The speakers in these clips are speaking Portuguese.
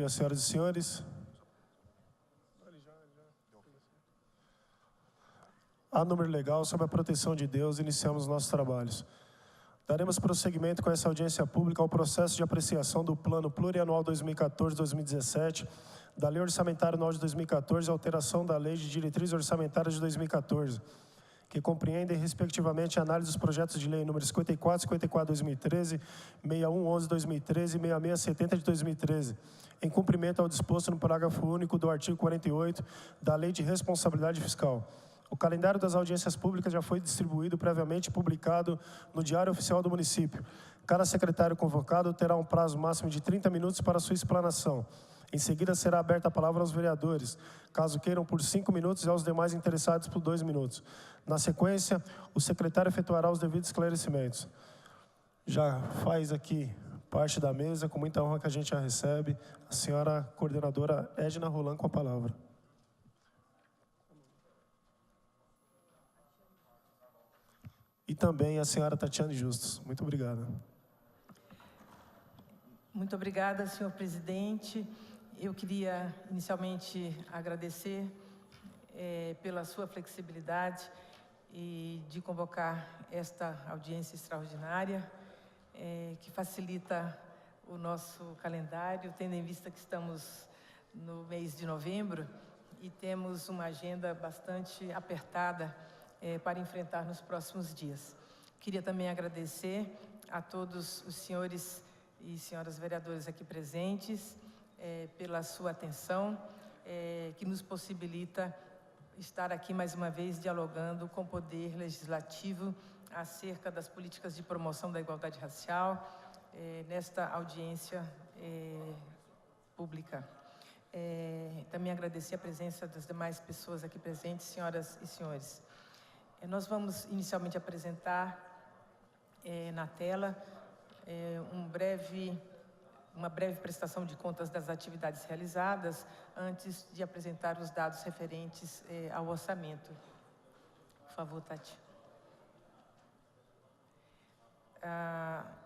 Senhoras e senhores, a número legal, sob a proteção de Deus, iniciamos nossos trabalhos. Daremos prosseguimento com essa audiência pública ao processo de apreciação do Plano Plurianual 2014-2017, da Lei Orçamentária Anual de 2014 e alteração da Lei de Diretrizes Orçamentárias de 2014, que compreendem, respectivamente, a análise dos projetos de lei número 54, 54/2013, 6111/2013 e 6670/2013, em cumprimento ao disposto no parágrafo único do artigo 48 da Lei de Responsabilidade Fiscal. O calendário das audiências públicas já foi distribuído previamente e publicado no Diário Oficial do Município. Cada secretário convocado terá um prazo máximo de 30 minutos para sua explanação. Em seguida, será aberta a palavra aos vereadores, caso queiram, por 5 minutos, e aos demais interessados por 2 minutos. Na sequência, o secretário efetuará os devidos esclarecimentos. Já faz aqui parte da mesa, com muita honra que a gente já recebe, a senhora coordenadora Edna Roland com a palavra. E também a senhora Tatiane Justus. Muito obrigado. Muito obrigada, senhor presidente. Eu queria inicialmente agradecer pela sua flexibilidade e de convocar esta audiência extraordinária, que facilita o nosso calendário, tendo em vista que estamos no mês de novembro e temos uma agenda bastante apertada para enfrentar nos próximos dias. Queria também agradecer a todos os senhores e senhoras vereadores aqui presentes pela sua atenção, que nos possibilita estar aqui mais uma vez dialogando com o Poder Legislativo acerca das políticas de promoção da igualdade racial nesta audiência pública. Também agradecer a presença das demais pessoas aqui presentes, senhoras e senhores. Nós vamos inicialmente apresentar na tela uma breve prestação de contas das atividades realizadas, antes de apresentar os dados referentes ao orçamento. Por favor, Tati.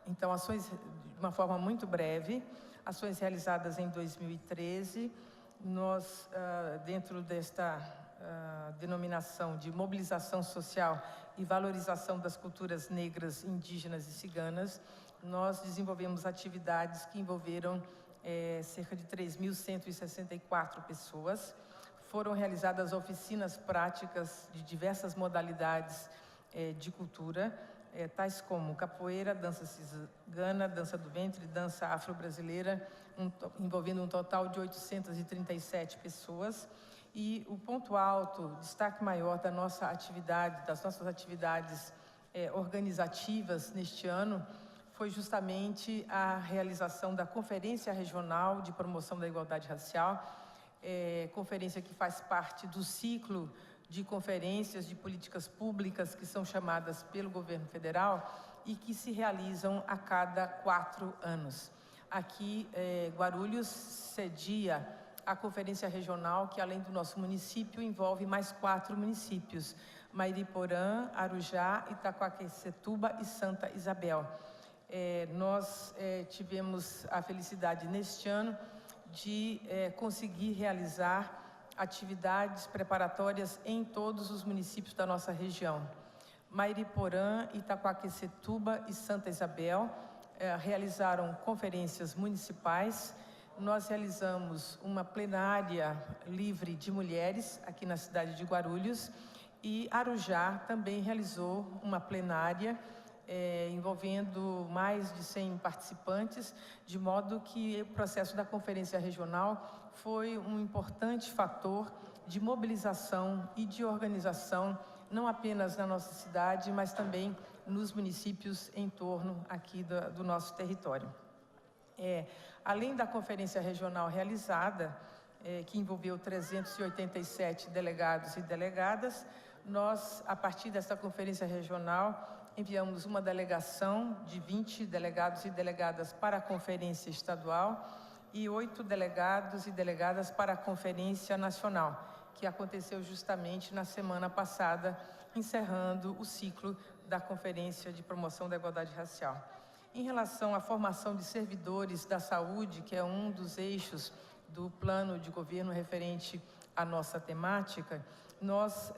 Então, ações, de uma forma muito breve, ações realizadas em 2013, nós, dentro desta denominação de mobilização social e valorização das culturas negras, indígenas e ciganas, nós desenvolvemos atividades que envolveram cerca de 3.164 pessoas. Foram realizadas oficinas práticas de diversas modalidades de cultura, tais como capoeira, dança cigana, dança do ventre, dança afro-brasileira, envolvendo um total de 837 pessoas. E o ponto alto, destaque maior da nossa atividade, das nossas atividades organizativas neste ano, foi justamente a realização da Conferência Regional de Promoção da Igualdade Racial, conferência que faz parte do ciclo de conferências de políticas públicas que são chamadas pelo governo federal e que se realizam a cada 4 anos. Aqui, Guarulhos cedia a conferência regional, que além do nosso município, envolve mais 4 municípios: Mairiporã, Arujá, Itaquaquecetuba e Santa Isabel. Nós tivemos a felicidade neste ano de conseguir realizar atividades preparatórias em todos os municípios da nossa região. Mairiporã, Itaquaquecetuba e Santa Isabel realizaram conferências municipais. Nós realizamos uma plenária livre de mulheres aqui na cidade de Guarulhos, e Arujá também realizou uma plenária envolvendo mais de 100 participantes, de modo que o processo da Conferência Regional foi um importante fator de mobilização e de organização, não apenas na nossa cidade, mas também nos municípios em torno aqui do nosso território. Além da Conferência Regional realizada, que envolveu 387 delegados e delegadas, nós, a partir desta Conferência Regional, enviamos uma delegação de 20 delegados e delegadas para a Conferência Estadual e 8 delegados e delegadas para a Conferência Nacional, que aconteceu justamente na semana passada, encerrando o ciclo da Conferência de Promoção da Igualdade Racial. Em relação à formação de servidores da saúde, que é um dos eixos do plano de governo referente à nossa temática, nós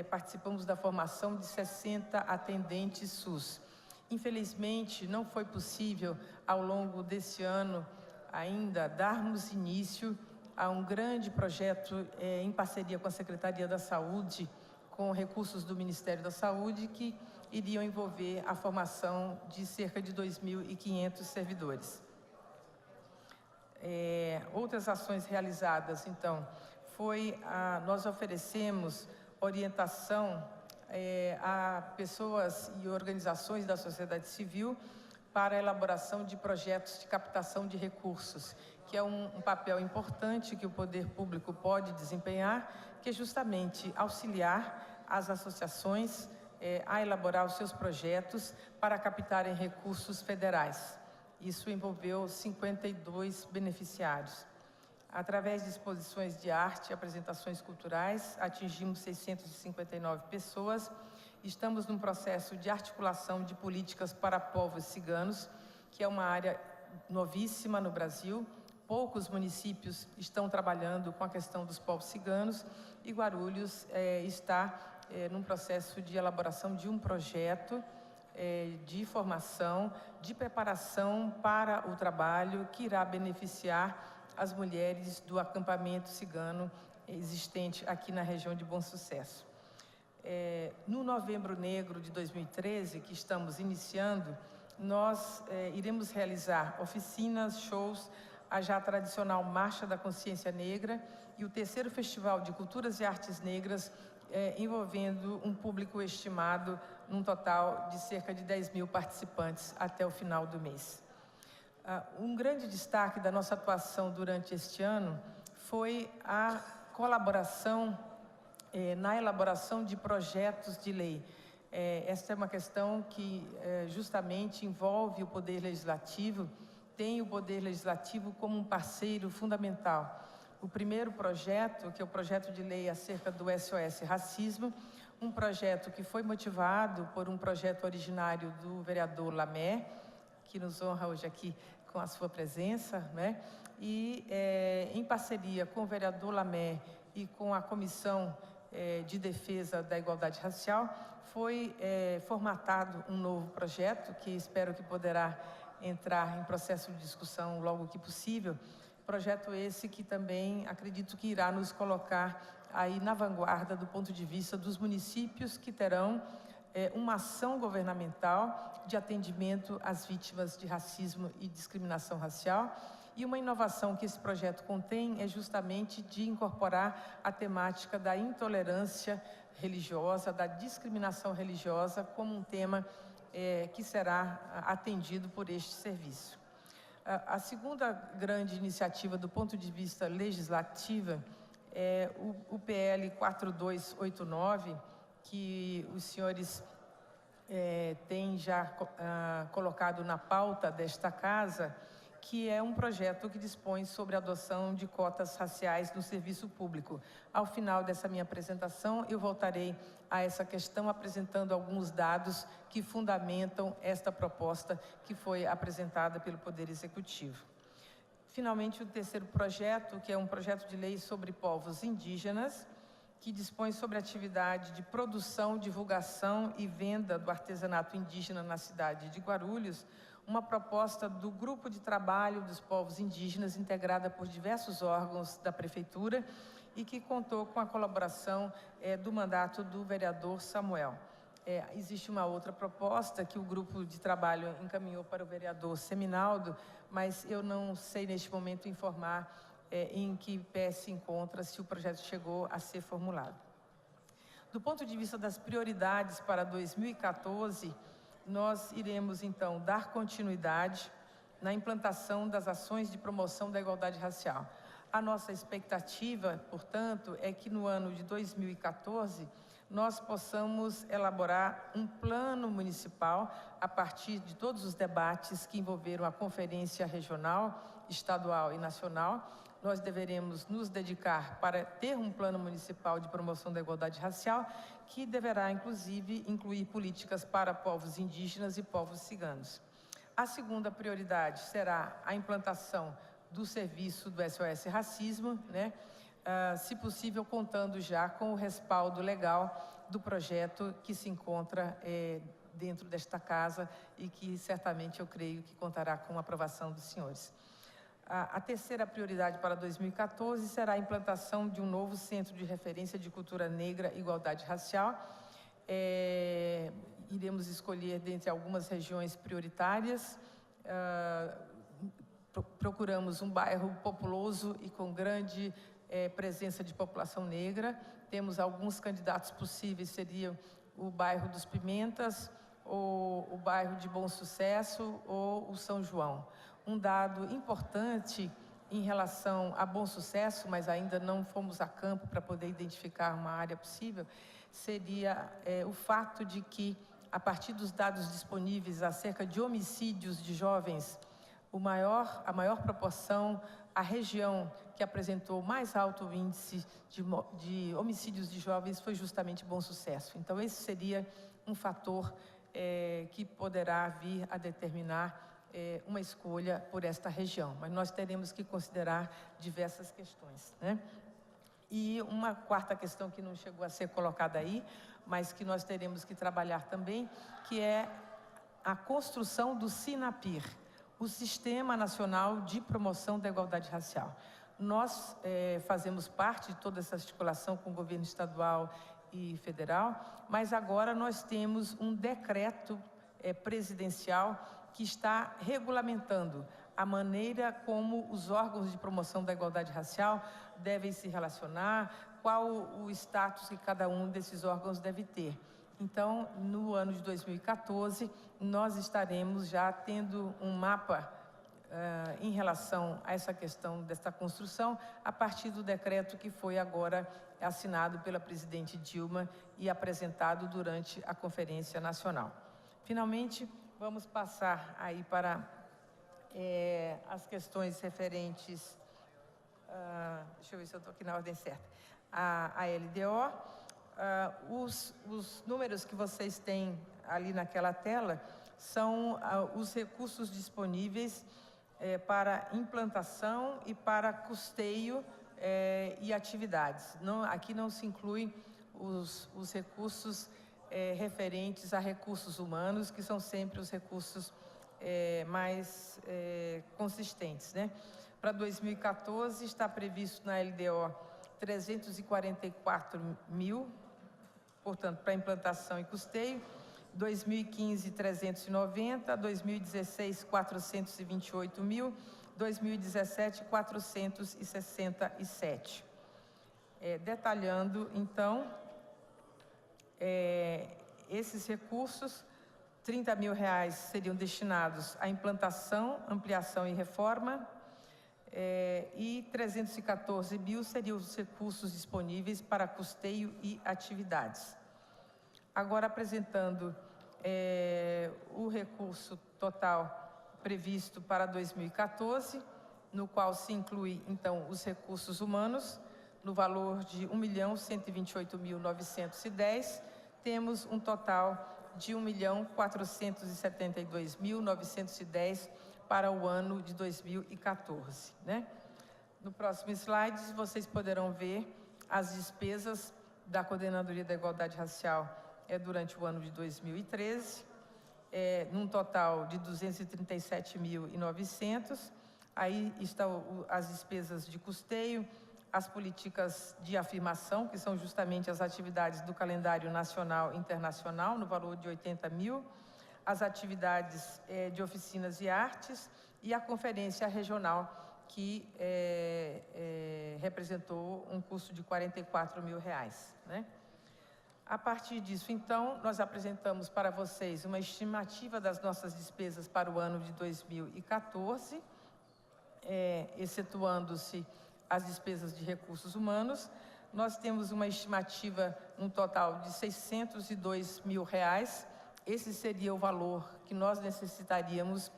participamos da formação de 60 atendentes SUS. Infelizmente, não foi possível, ao longo desse ano, ainda darmos início a um grande projeto em parceria com a Secretaria da Saúde, com recursos do Ministério da Saúde, que iriam envolver a formação de cerca de 2.500 servidores. Outras ações realizadas, então, nós oferecemos orientação a pessoas e organizações da sociedade civil para a elaboração de projetos de captação de recursos, que é um papel importante que o poder público pode desempenhar, que é justamente auxiliar as associações a elaborar os seus projetos para captarem recursos federais. Isso envolveu 52 beneficiários. Através de exposições de arte e apresentações culturais, atingimos 659 pessoas. Estamos num processo de articulação de políticas para povos ciganos, que é uma área novíssima no Brasil. Poucos municípios estão trabalhando com a questão dos povos ciganos e Guarulhos está num processo de elaboração de um projeto de formação, de preparação para o trabalho que irá beneficiar as mulheres do acampamento cigano existente aqui na região de Bom Sucesso. No Novembro Negro de 2013, que estamos iniciando, nós iremos realizar oficinas, shows, a já tradicional Marcha da Consciência Negra e o terceiro Festival de Culturas e Artes Negras, envolvendo um público estimado num total de cerca de 10.000 participantes até o final do mês. Um grande destaque da nossa atuação durante este ano foi a colaboração na elaboração de projetos de lei. Esta é uma questão que justamente envolve o Poder Legislativo, tem o Poder Legislativo como um parceiro fundamental. O primeiro projeto, que é o projeto de lei acerca do SOS Racismo, um projeto que foi motivado por um projeto originário do vereador Lamé, que nos honra hoje aqui com a sua presença, né? E em parceria com o vereador Lamé e com a Comissão de Defesa da Igualdade Racial, foi formatado um novo projeto, que espero que poderá entrar em processo de discussão logo que possível. Projeto esse que também acredito que irá nos colocar aí na vanguarda do ponto de vista dos municípios que terão uma ação governamental de atendimento às vítimas de racismo e discriminação racial. E uma inovação que esse projeto contém é justamente de incorporar a temática da intolerância religiosa, da discriminação religiosa, como um tema que será atendido por este serviço. A segunda grande iniciativa do ponto de vista legislativo é o PL 4289, que os senhores têm já colocado na pauta desta casa, que é um projeto que dispõe sobre a adoção de cotas raciais no serviço público. Ao final dessa minha apresentação, eu voltarei a essa questão apresentando alguns dados que fundamentam esta proposta que foi apresentada pelo Poder Executivo. Finalmente, o terceiro projeto, que é um projeto de lei sobre povos indígenas, que dispõe sobre a atividade de produção, divulgação e venda do artesanato indígena na cidade de Guarulhos, uma proposta do Grupo de Trabalho dos Povos Indígenas, integrada por diversos órgãos da Prefeitura e que contou com a colaboração do mandato do vereador Samuel. Existe uma outra proposta que o Grupo de Trabalho encaminhou para o vereador Seminaldo, mas eu não sei neste momento informar em que pé se encontra, se o projeto chegou a ser formulado. Do ponto de vista das prioridades para 2014, nós iremos, então, dar continuidade na implantação das ações de promoção da igualdade racial. A nossa expectativa, portanto, é que no ano de 2014, nós possamos elaborar um plano municipal a partir de todos os debates que envolveram a conferência regional, estadual e nacional. Nós deveremos nos dedicar para ter um plano municipal de promoção da igualdade racial, que deverá, inclusive, incluir políticas para povos indígenas e povos ciganos. A segunda prioridade será a implantação do serviço do SOS Racismo, né? Se possível, contando já com o respaldo legal do projeto que se encontra dentro desta casa e que certamente eu creio que contará com a aprovação dos senhores. A terceira prioridade para 2014 será a implantação de um novo Centro de Referência de Cultura Negra e Igualdade Racial. Iremos escolher dentre algumas regiões prioritárias. Procuramos um bairro populoso e com grande presença de população negra. Temos alguns candidatos possíveis, seriam o bairro dos Pimentas, ou o bairro de Bom Sucesso, ou o São João. Um dado importante em relação a Bom Sucesso, mas ainda não fomos a campo para poder identificar uma área possível, seria o fato de que, a partir dos dados disponíveis acerca de homicídios de jovens, a maior proporção, a região que apresentou mais alto índice de homicídios de jovens foi justamente Bom Sucesso. Então, esse seria um fator que poderá vir a determinar uma escolha por esta região. Mas nós teremos que considerar diversas questões, né? E uma quarta questão que não chegou a ser colocada aí, mas que nós teremos que trabalhar também, que é a construção do SINAPIR, o Sistema Nacional de Promoção da Igualdade Racial. Nós fazemos parte de toda essa articulação com o governo estadual e federal, mas agora nós temos um decreto presidencial que está regulamentando a maneira como os órgãos de promoção da igualdade racial devem se relacionar, qual o status que cada um desses órgãos deve ter. Então, no ano de 2014, nós estaremos já tendo um mapa em relação a essa questão desta construção, a partir do decreto que foi agora assinado pela presidente Dilma e apresentado durante a Conferência Nacional. Finalmente, vamos passar aí para as questões referentes, deixa eu ver se eu estou aqui na ordem certa, a LDO. Os números que vocês têm ali naquela tela são os recursos disponíveis para implantação e para custeio e atividades. Aqui não se incluem os recursos referentes a recursos humanos, que são sempre os recursos mais consistentes, né? Para 2014 está previsto na LDO 344 mil, portanto, para implantação e custeio. 2015, 390, 2016, 428 mil, 2017, 467. Detalhando, então, esses recursos, R$30 mil seriam destinados à implantação, ampliação e reforma, e 314 mil seriam os recursos disponíveis para custeio e atividades. Agora, apresentando o recurso total previsto para 2014, no qual se inclui, então, os recursos humanos, no valor de R$ 1.128.910, temos um total de R$ 1.472.910 para o ano de 2014, né? No próximo slide, vocês poderão ver as despesas da Coordenadoria da Igualdade Racial durante o ano de 2013, num total de 237.900. Aí estão as despesas de custeio, as políticas de afirmação, que são justamente as atividades do calendário nacional e internacional, no valor de 80 mil, as atividades de oficinas e artes e a conferência regional, que representou um custo de R$ 44 mil, né? A partir disso, então, nós apresentamos para vocês uma estimativa das nossas despesas para o ano de 2014, excetuando-se as despesas de recursos humanos. Nós temos uma estimativa, um total de R$ 602 mil. Esse seria o valor que nós necessitaríamos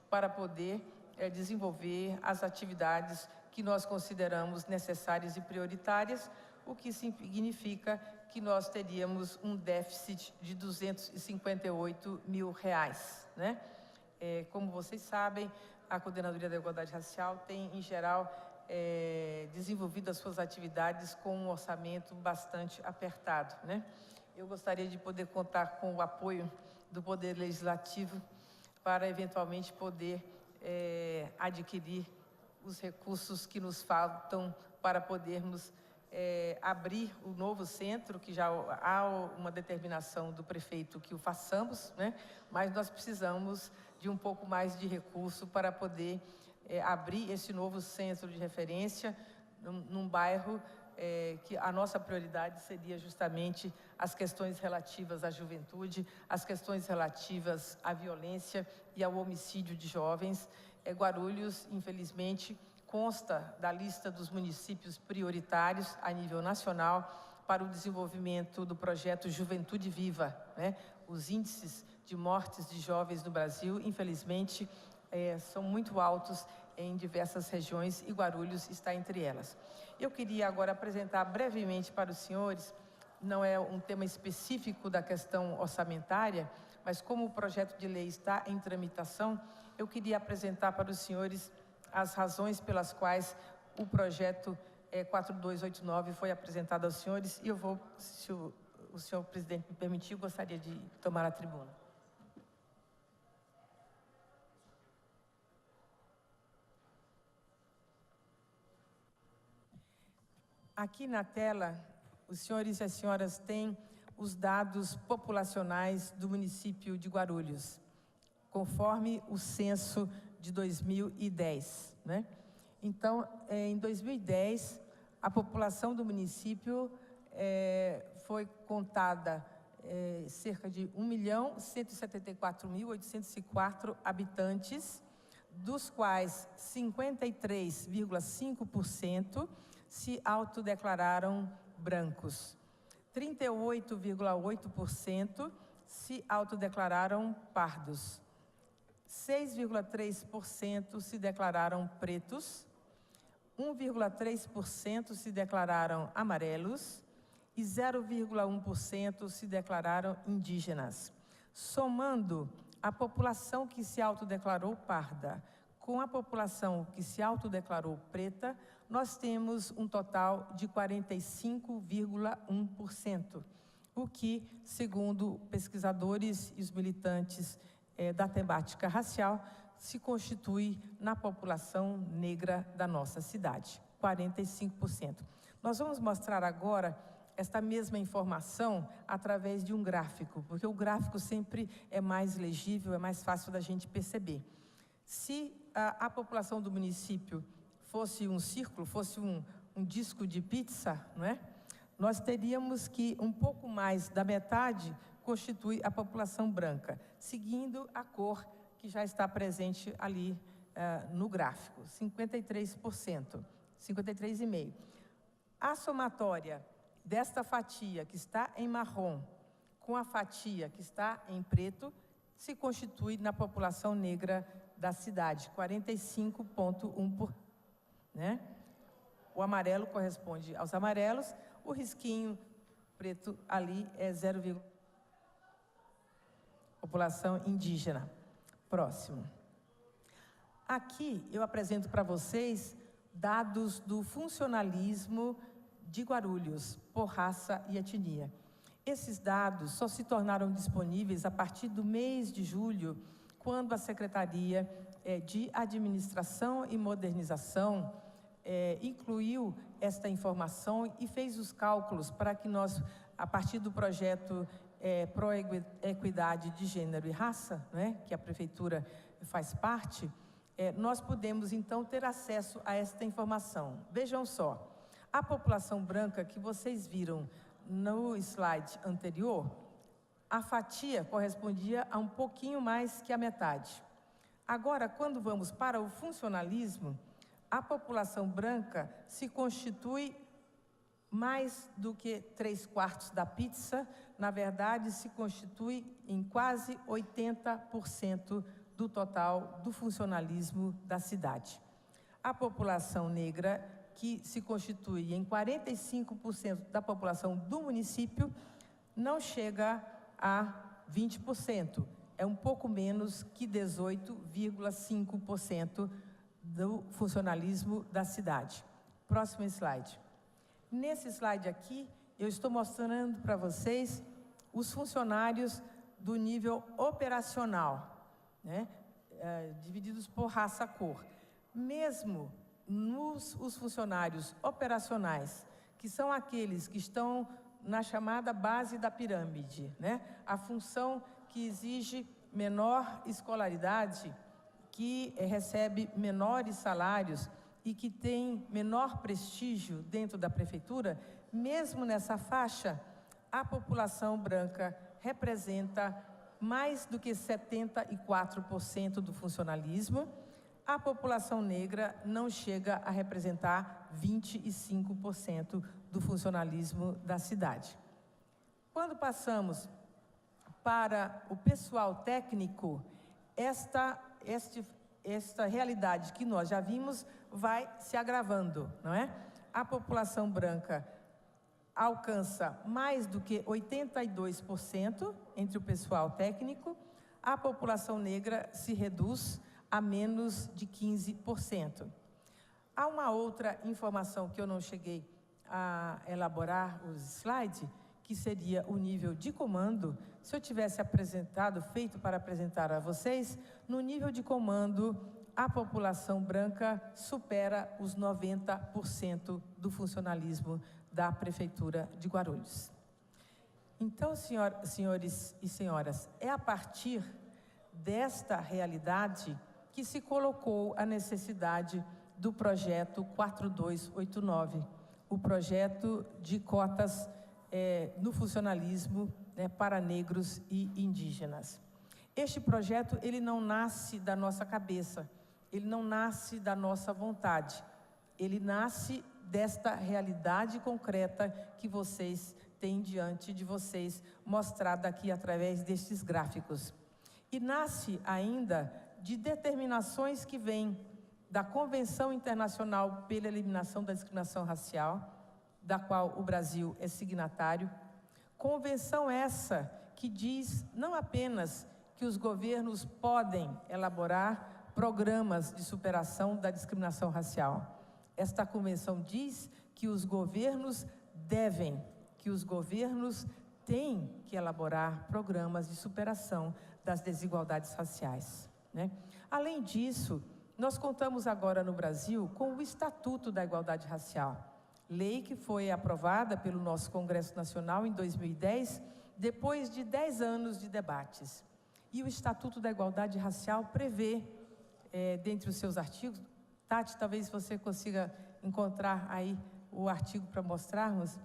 para poder desenvolver as atividades que nós consideramos necessárias e prioritárias, o que significa que nós teríamos um déficit de R$ 258 mil, né? Como vocês sabem, a Coordenadoria da Igualdade Racial tem, em geral, desenvolvido as suas atividades com um orçamento bastante apertado, né? Eu gostaria de poder contar com o apoio do Poder Legislativo para, eventualmente, poder adquirir os recursos que nos faltam para podermos abrir o novo centro, que já há uma determinação do prefeito que o façamos, né? Mas nós precisamos de um pouco mais de recurso para poder abrir esse novo centro de referência num bairro que a nossa prioridade seria justamente as questões relativas à juventude, as questões relativas à violência e ao homicídio de jovens. Guarulhos, infelizmente, consta da lista dos municípios prioritários a nível nacional para o desenvolvimento do projeto Juventude Viva, né? Os índices de mortes de jovens no Brasil, infelizmente, são muito altos em diversas regiões e Guarulhos está entre elas. Eu queria agora apresentar brevemente para os senhores, não é um tema específico da questão orçamentária, mas como o projeto de lei está em tramitação, eu queria apresentar para os senhores as razões pelas quais o projeto 4289 foi apresentado aos senhores, e eu vou, se o senhor presidente me permitir, gostaria de tomar a tribuna. Aqui na tela, os senhores e as senhoras têm os dados populacionais do município de Guarulhos, conforme o censo de 2010, né? Então, em 2010, a população do município foi contada cerca de 1.174.804 habitantes, dos quais 53,5% se autodeclararam brancos, 38,8% se autodeclararam pardos, 6,3% se declararam pretos, 1,3% se declararam amarelos e 0,1% se declararam indígenas. Somando a população que se autodeclarou parda com a população que se autodeclarou preta, nós temos um total de 45,1%, o que, segundo pesquisadores e os militantes da temática racial, se constitui na população negra da nossa cidade, 45%. Nós vamos mostrar agora esta mesma informação através de um gráfico, porque o gráfico sempre é mais legível, é mais fácil da gente perceber. Se a população do município fosse um círculo, fosse um disco de pizza, não é? Nós teríamos que um pouco mais da metade constitui a população branca, seguindo a cor que já está presente ali no gráfico, 53%, 53,5%. A somatória desta fatia que está em marrom com a fatia que está em preto se constitui na população negra da cidade, 45,1%, né? O amarelo corresponde aos amarelos, o risquinho preto ali é 0,1%. População indígena. Próximo. Aqui eu apresento para vocês dados do funcionalismo de Guarulhos, por raça e etnia. Esses dados só se tornaram disponíveis a partir do mês de julho, quando a Secretaria de Administração e Modernização incluiu esta informação e fez os cálculos para que nós, a partir do projeto Pró-Equidade de Gênero e Raça, né, que a Prefeitura faz parte, nós podemos, então, ter acesso a esta informação. Vejam só, a população branca que vocês viram no slide anterior, a fatia correspondia a um pouquinho mais que a metade. Agora, quando vamos para o funcionalismo, a população branca se constitui mais do que 3/4 da pizza, na verdade, se constitui em quase 80% do total do funcionalismo da cidade. A população negra, que se constitui em 45% da população do município, não chega a 20%. é um pouco menos que 18,5% do funcionalismo da cidade. Próximo slide. Nesse slide aqui, eu estou mostrando para vocês os funcionários do nível operacional, né? Divididos por raça-cor. Mesmo os funcionários operacionais, que são aqueles que estão na chamada base da pirâmide, né? A função que exige menor escolaridade, que recebe menores salários e que tem menor prestígio dentro da prefeitura, mesmo nessa faixa, a população branca representa mais do que 74% do funcionalismo. A população negra não chega a representar 25% do funcionalismo da cidade. Quando passamos para o pessoal técnico, esta realidade que nós já vimos vai se agravando, não é? A população branca alcança mais do que 82% entre o pessoal técnico, a população negra se reduz a menos de 15%. Há uma outra informação que eu não cheguei a elaborar os slides, que seria o nível de comando. Se eu tivesse feito para apresentar a vocês, no nível de comando, a população branca supera os 90% do funcionalismo da Prefeitura de Guarulhos. Então, senhores e senhoras, é a partir desta realidade que se colocou a necessidade do projeto 4289, o projeto de cotas no funcionalismo, né, para negros e indígenas. Este projeto, ele não nasce da nossa cabeça, ele não nasce da nossa vontade, ele nasce desta realidade concreta que vocês têm diante de vocês, mostrada aqui através destes gráficos. E nasce ainda de determinações que vêm da Convenção Internacional pela Eliminação da Discriminação Racial, da qual o Brasil é signatário. Convenção essa que diz não apenas que os governos podem elaborar programas de superação da discriminação racial. Esta convenção diz que os governos devem, que os governos têm que elaborar programas de superação das desigualdades raciais, né? Além disso, nós contamos agora no Brasil com o Estatuto da Igualdade Racial, lei que foi aprovada pelo nosso Congresso Nacional em 2010, depois de 10 anos de debates. E o Estatuto da Igualdade Racial prevê, dentre os seus artigos, Tati, talvez você consiga encontrar aí o artigo para mostrarmos.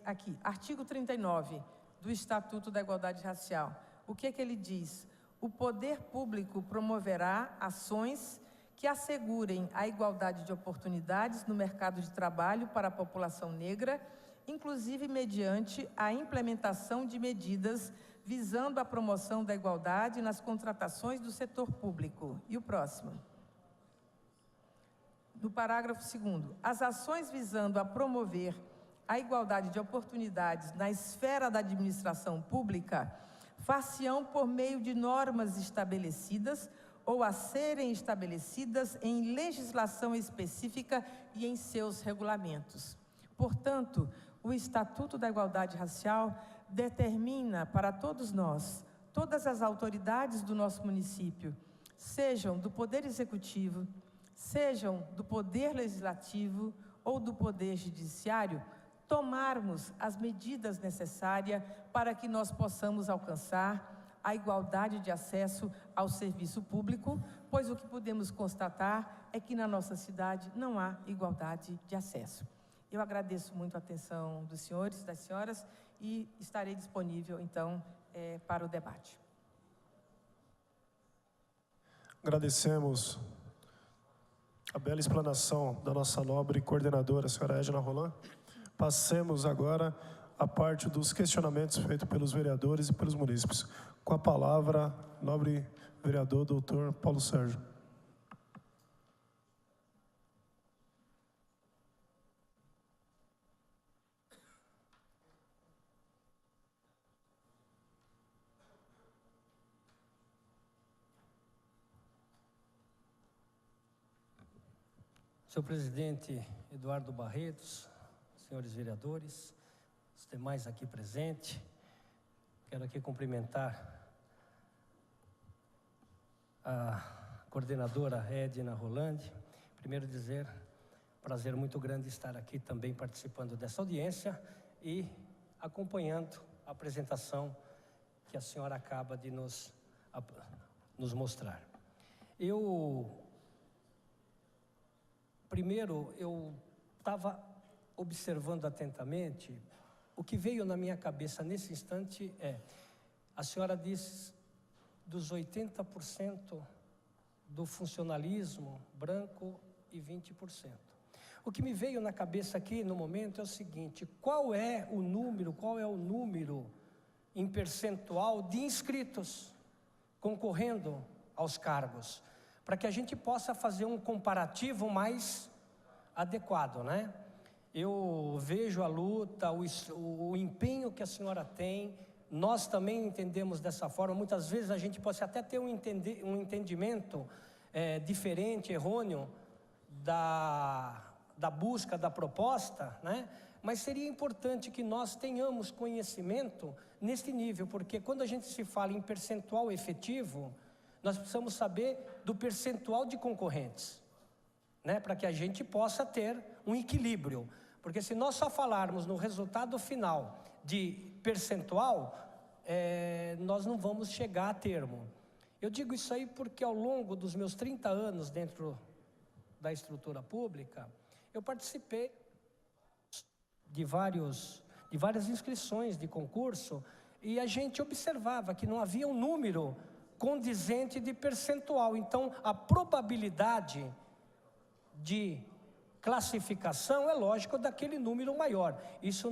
Aqui, artigo 39 do Estatuto da Igualdade Racial. O que é que ele diz? O poder público promoverá ações que assegurem a igualdade de oportunidades no mercado de trabalho para a população negra, inclusive mediante a implementação de medidas visando a promoção da igualdade nas contratações do setor público. E o próximo? No parágrafo 2º, as ações visando a promover a igualdade de oportunidades na esfera da administração pública far-se-ão por meio de normas estabelecidas ou a serem estabelecidas em legislação específica e em seus regulamentos. Portanto, o Estatuto da Igualdade Racial determina para todos nós, todas as autoridades do nosso município, sejam do Poder Executivo, sejam do Poder Legislativo ou do Poder Judiciário, tomarmos as medidas necessárias para que nós possamos alcançar a igualdade de acesso ao serviço público, pois o que podemos constatar é que na nossa cidade não há igualdade de acesso. Eu agradeço muito a atenção dos senhores e das senhoras e estarei disponível, então, para o debate. Agradecemos a bela explanação da nossa nobre coordenadora, a senhora Edna Roland. Passemos agora a parte dos questionamentos feitos pelos vereadores e pelos munícipes. Com a palavra, nobre vereador, doutor Paulo Sérgio. Senhor presidente Eduardo Barretos, senhores vereadores, os demais aqui presentes, quero aqui cumprimentar a coordenadora Edna Rolandi. Primeiro dizer, prazer muito grande estar aqui também participando dessa audiência e acompanhando a apresentação que a senhora acaba de nos mostrar. Primeiro, eu estava observando atentamente, o que veio na minha cabeça nesse instante a senhora diz dos 80% do funcionalismo branco e 20%. O que me veio na cabeça aqui no momento é o seguinte: qual é o número em percentual de inscritos concorrendo aos cargos, para que a gente possa fazer um comparativo mais adequado, né? Eu vejo a luta, o empenho que a senhora tem, nós também entendemos dessa forma. Muitas vezes a gente pode até ter um entendimento diferente, errôneo, da busca, da proposta, né? Mas seria importante que nós tenhamos conhecimento neste nível, porque quando a gente se fala em percentual efetivo, nós precisamos saber do percentual de concorrentes, né? Para que a gente possa ter um equilíbrio, porque se nós só falarmos no resultado final de percentual, nós não vamos chegar a termo. Eu digo isso aí porque ao longo dos meus 30 anos dentro da estrutura pública, eu participei de várias inscrições de concurso, e a gente observava que não havia um número condizente de percentual. Então, a probabilidade de classificação é lógico daquele número maior. Isso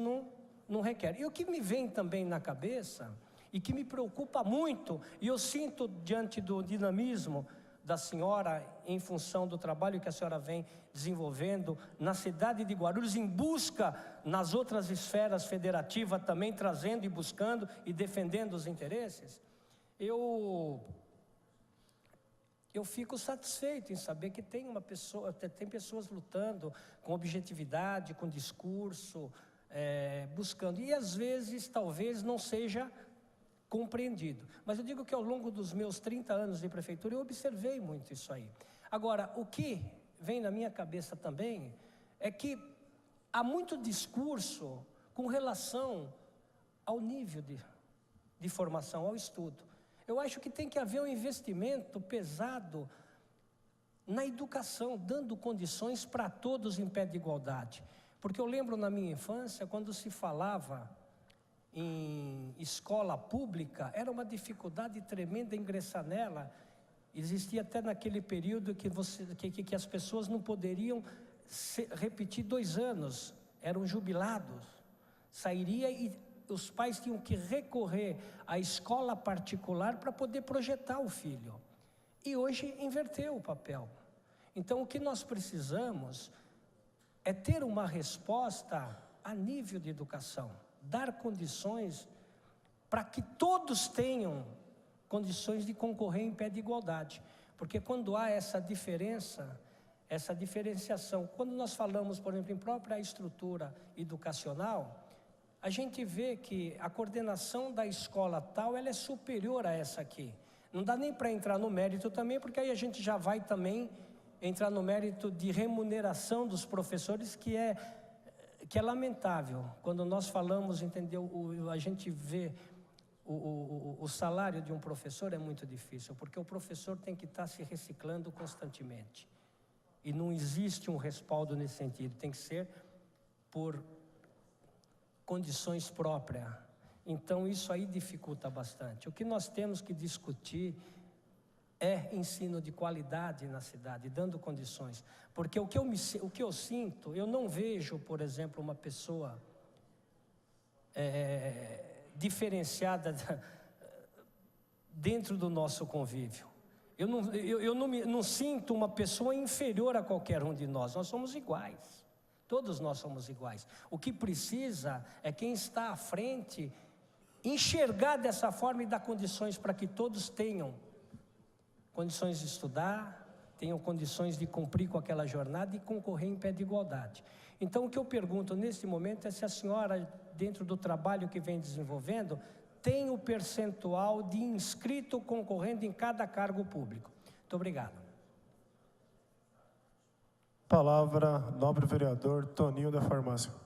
não requer. E o que me vem também na cabeça, e que me preocupa muito, e eu sinto diante do dinamismo da senhora, em função do trabalho que a senhora vem desenvolvendo na cidade de Guarulhos, em busca nas outras esferas federativas também, trazendo e buscando e defendendo os interesses, eu fico satisfeito em saber que tem pessoas lutando com objetividade, com discurso, buscando, e às vezes talvez não seja compreendido. Mas eu digo que ao longo dos meus 30 anos de prefeitura eu observei muito isso aí. Agora, o que vem na minha cabeça também é que há muito discurso com relação ao nível de formação, ao estudo. Eu acho que tem que haver um investimento pesado na educação, dando condições para todos em pé de igualdade. Porque eu lembro na minha infância, quando se falava em escola pública, era uma dificuldade tremenda ingressar nela. Existia até naquele período que as pessoas não poderiam repetir 2 anos, eram jubilados, sairia e os pais tinham que recorrer à escola particular para poder projetar o filho. E hoje inverteu o papel. Então o que nós precisamos é ter uma resposta a nível de educação, dar condições para que todos tenham condições de concorrer em pé de igualdade. Porque quando há essa diferenciação, quando nós falamos, por exemplo, em própria estrutura educacional, a gente vê que a coordenação da escola tal, ela é superior a essa aqui. Não dá nem para entrar no mérito também, porque aí a gente já vai também entrar no mérito de remuneração dos professores, que é lamentável. Quando nós falamos, entendeu, a gente vê o salário de um professor é muito difícil, porque o professor tem que estar se reciclando constantemente. E não existe um respaldo nesse sentido, tem que ser por condições próprias. Então isso aí dificulta bastante. O que nós temos que discutir é ensino de qualidade na cidade, dando condições. Porque o que eu sinto, eu não vejo, por exemplo, uma pessoa diferenciada dentro do nosso convívio. Eu não sinto uma pessoa inferior a qualquer um de nós. Nós somos iguais. Todos nós somos iguais. O que precisa é quem está à frente enxergar dessa forma e dar condições para que todos tenham condições de estudar, tenham condições de cumprir com aquela jornada e concorrer em pé de igualdade. Então, o que eu pergunto nesse momento é se a senhora, dentro do trabalho que vem desenvolvendo, tem o percentual de inscrito concorrendo em cada cargo público. Muito obrigado. Palavra, nobre vereador Toninho da Farmácia.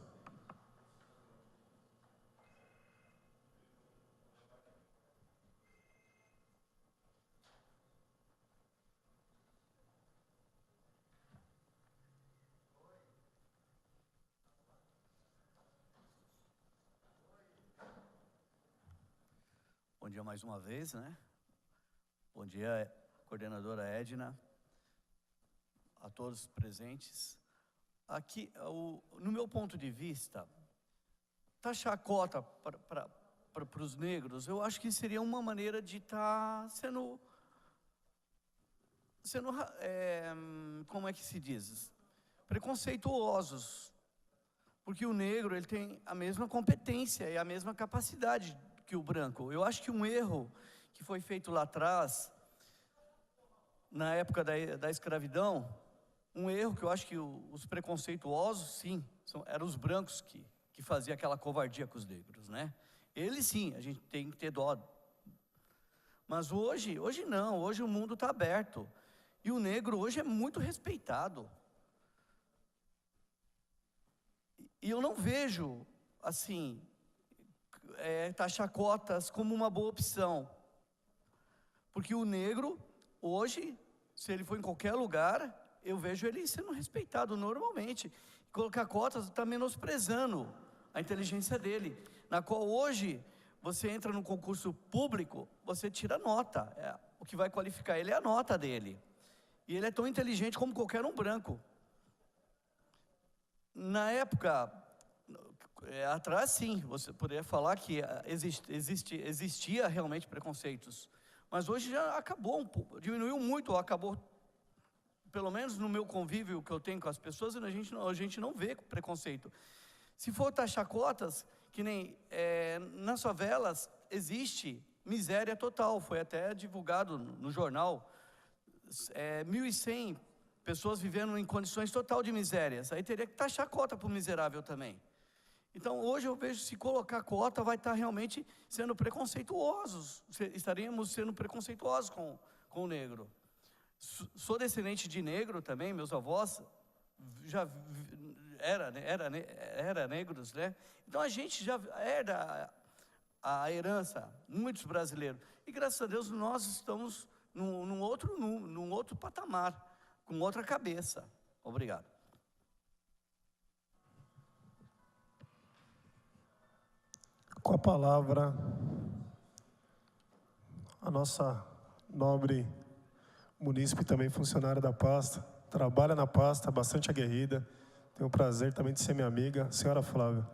Bom dia mais uma vez, né? Bom dia, coordenadora Edna, a todos presentes. Aqui, no meu ponto de vista, taxar a cota para os negros, eu acho que seria uma maneira de estar sendo, como é que se diz? Preconceituosos. Porque o negro, ele tem a mesma competência e a mesma capacidade que o branco. Eu acho que um erro que foi feito lá atrás, na época da escravidão, um erro que eu acho que os preconceituosos, sim, eram os brancos que faziam aquela covardia com os negros, né? Eles sim, a gente tem que ter dó. Mas hoje não, hoje o mundo está aberto. E o negro hoje é muito respeitado. E eu não vejo, assim, taxar cotas como uma boa opção. Porque o negro, hoje, se ele for em qualquer lugar, eu vejo ele sendo respeitado normalmente. Colocar cotas está menosprezando a inteligência dele. Na qual hoje, você entra no concurso público, você tira nota. O que vai qualificar ele é a nota dele. E ele é tão inteligente como qualquer um branco. Na época atrás, sim, você poderia falar que existia realmente preconceitos, mas hoje já acabou um pouco, diminuiu muito, acabou, pelo menos no meu convívio que eu tenho com as pessoas, a gente não vê preconceito. Se for taxar cotas, que nem nas favelas existe miséria total, foi até divulgado no jornal, 1.100 pessoas vivendo em condições total de misérias, aí teria que taxar cota para o miserável também. Então, hoje eu vejo, se colocar cota, vai estar realmente sendo preconceituosos, estaríamos sendo preconceituosos com o negro. Sou descendente de negro também, meus avós já eram negros, né? Então, a gente já era a herança, muitos brasileiros. E, graças a Deus, nós estamos num outro patamar, com outra cabeça. Obrigado. Com a palavra, a nossa nobre munícipe, também funcionária da pasta, trabalha na pasta, bastante aguerrida, tenho o prazer também de ser minha amiga, senhora Flávia.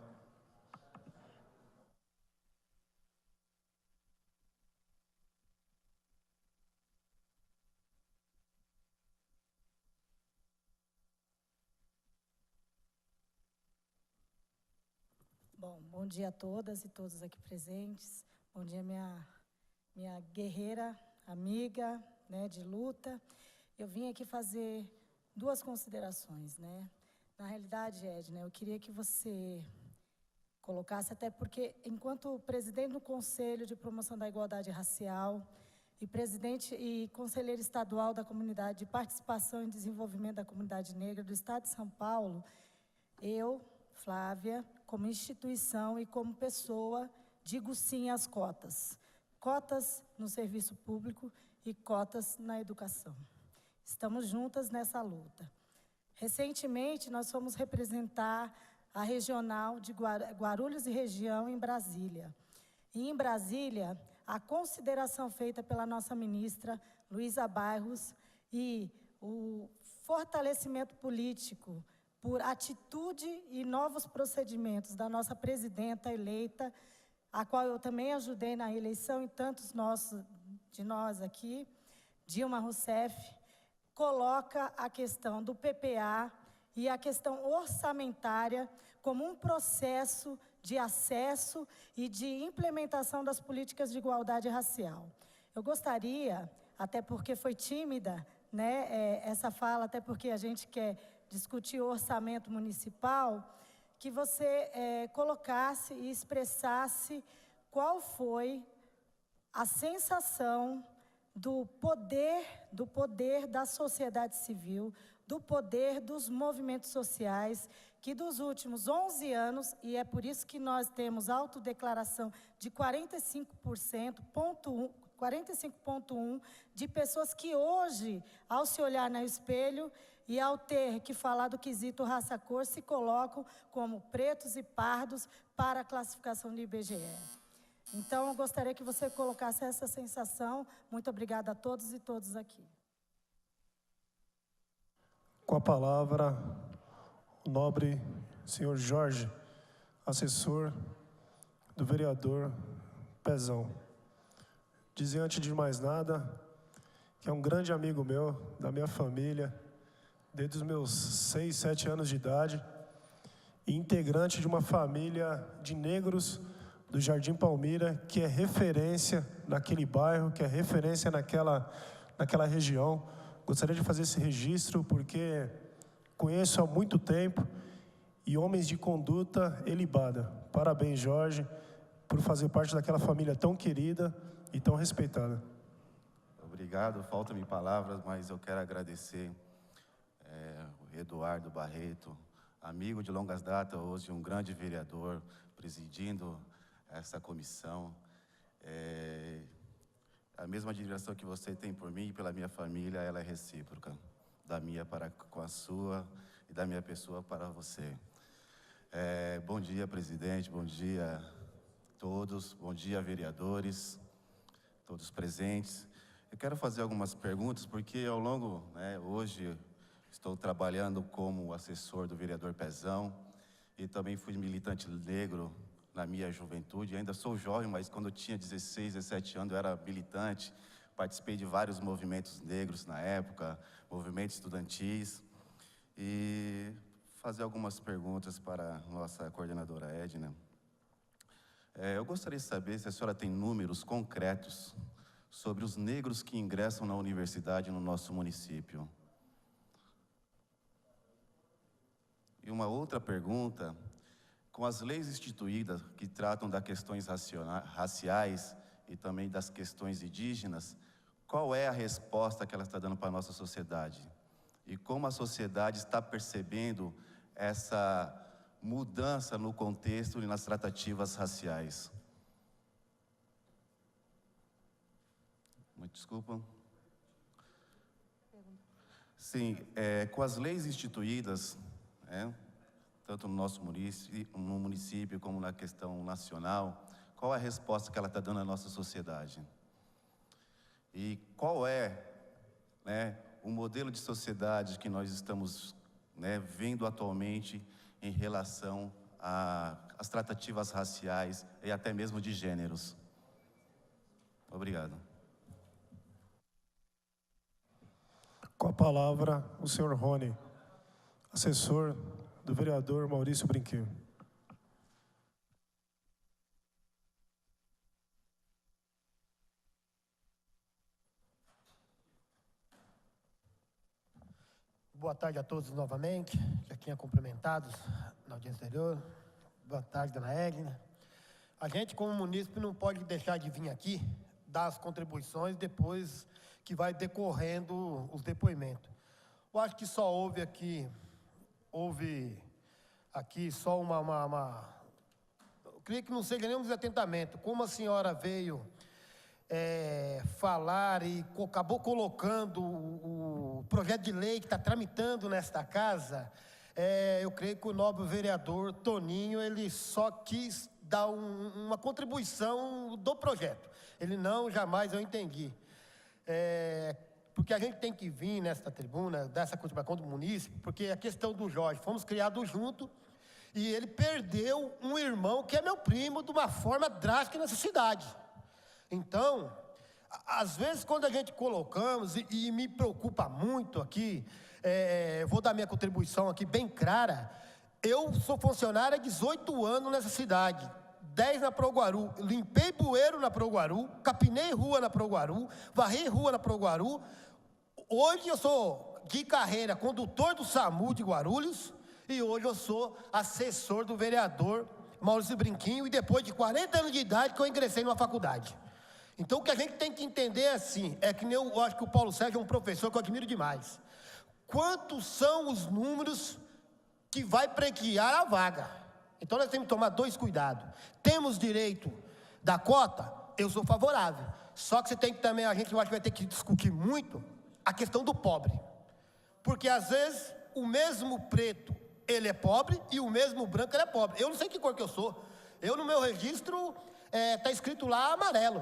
Bom dia a todas e todos aqui presentes. Bom dia, minha guerreira, amiga, né, de luta. Eu vim aqui fazer duas considerações, né? Na realidade, Edna, eu queria que você colocasse, até porque, enquanto presidente do Conselho de Promoção da Igualdade Racial e presidente e conselheiro estadual da Comunidade de Participação e Desenvolvimento da Comunidade Negra do Estado de São Paulo, eu, Flávia, como instituição e como pessoa, digo sim às cotas. Cotas no serviço público e cotas na educação. Estamos juntas nessa luta. Recentemente, nós fomos representar a regional de Guarulhos e região em Brasília. E em Brasília, a consideração feita pela nossa ministra, Luísa Barros, e o fortalecimento político por atitude e novos procedimentos da nossa presidenta eleita, a qual eu também ajudei na eleição, e tantos de nós aqui, Dilma Rousseff, coloca a questão do PPA e a questão orçamentária como um processo de acesso e de implementação das políticas de igualdade racial. Eu gostaria, até porque foi tímida né, essa fala, até porque a gente quer discutir o orçamento municipal, que você colocasse e expressasse qual foi a sensação do poder da sociedade civil, do poder dos movimentos sociais, que dos últimos 11 anos, e é por isso que nós temos autodeclaração de 45,1% de pessoas que hoje, ao se olhar no espelho e ao ter que falar do quesito raça-cor, se colocam como pretos e pardos para a classificação do IBGE. Então, eu gostaria que você colocasse essa sensação. Muito obrigada a todos e todas aqui. Com a palavra, o nobre senhor Jorge, assessor do vereador Pezão. Dizer, antes de mais nada, que é um grande amigo meu, da minha família, desde os meus 6, 7 anos de idade, e integrante de uma família de negros do Jardim Palmira, que é referência naquele bairro, que é referência naquela região. Gostaria de fazer esse registro, porque conheço há muito tempo, e homens de conduta ilibada. Parabéns, Jorge, por fazer parte daquela família tão querida e tão respeitada. Obrigado, faltam-me palavras, mas eu quero agradecer o Eduardo Barreto, amigo de longas datas, hoje um grande vereador, presidindo essa comissão. A mesma admiração que você tem por mim e pela minha família, ela é recíproca, da minha para com a sua e da minha pessoa para você. Bom dia, presidente, bom dia a todos, bom dia, vereadores, todos presentes. Eu quero fazer algumas perguntas, porque ao longo, hoje, estou trabalhando como assessor do vereador Pezão, e também fui militante negro na minha juventude. Ainda sou jovem, mas quando eu tinha 16, 17 anos, eu era militante, participei de vários movimentos negros na época, movimentos estudantis, e fazer algumas perguntas para a nossa coordenadora Edna. Eu gostaria de saber se a senhora tem números concretos sobre os negros que ingressam na universidade no nosso município. E uma outra pergunta: com as leis instituídas que tratam das questões raciais e também das questões indígenas, qual é a resposta que ela está dando para a nossa sociedade? E como a sociedade está percebendo essa mudança no contexto e nas tratativas raciais? Muito desculpa. Sim, com as leis instituídas, tanto no nosso município como na questão nacional, qual é a resposta que ela está dando à nossa sociedade? E qual é, o modelo de sociedade que nós estamos vendo atualmente em relação às tratativas raciais e até mesmo de gêneros? Obrigado. Com a palavra, o senhor Rony, assessor do vereador Maurício Brinquedo. Boa tarde a todos novamente, já tinha cumprimentado na audiência anterior. Boa tarde, dona Edna. A gente, como munícipe, não pode deixar de vir aqui, dar as contribuições depois que vai decorrendo os depoimentos. Eu acho que só houve aqui só eu creio que não seja nenhum desatentamento. Como a senhora veio falar e acabou colocando o projeto de lei que está tramitando nesta casa, eu creio que o nobre vereador Toninho, ele só quis dar uma contribuição do projeto. Ele não, jamais eu entendi. Porque a gente tem que vir nesta tribuna, dessa contribuição do munícipe, porque a questão do Jorge, fomos criados juntos, e ele perdeu um irmão que é meu primo de uma forma drástica nessa cidade. Então, às vezes quando a gente colocamos, e me preocupa muito aqui, vou dar minha contribuição aqui bem clara, eu sou funcionário há 18 anos nessa cidade, 10 na Proguaru, limpei bueiro na Proguaru, capinei rua na Proguaru, varrei rua na Proguaru. Hoje eu sou de carreira condutor do SAMU de Guarulhos e hoje eu sou assessor do vereador Maurício Brinquinho, e depois de 40 anos de idade que eu ingressei numa faculdade. Então o que a gente tem que entender assim, é que eu acho que o Paulo Sérgio é um professor que eu admiro demais. Quantos são os números que vai prequiar a vaga? Então nós temos que tomar 2 cuidados. Temos direito da cota? Eu sou favorável. Só que você tem que também, a gente eu acho que vai ter que discutir muito a questão do pobre. Porque às vezes o mesmo preto, ele é pobre, e o mesmo branco, ele é pobre. Eu não sei que cor que eu sou. Eu no meu registro, está escrito lá amarelo.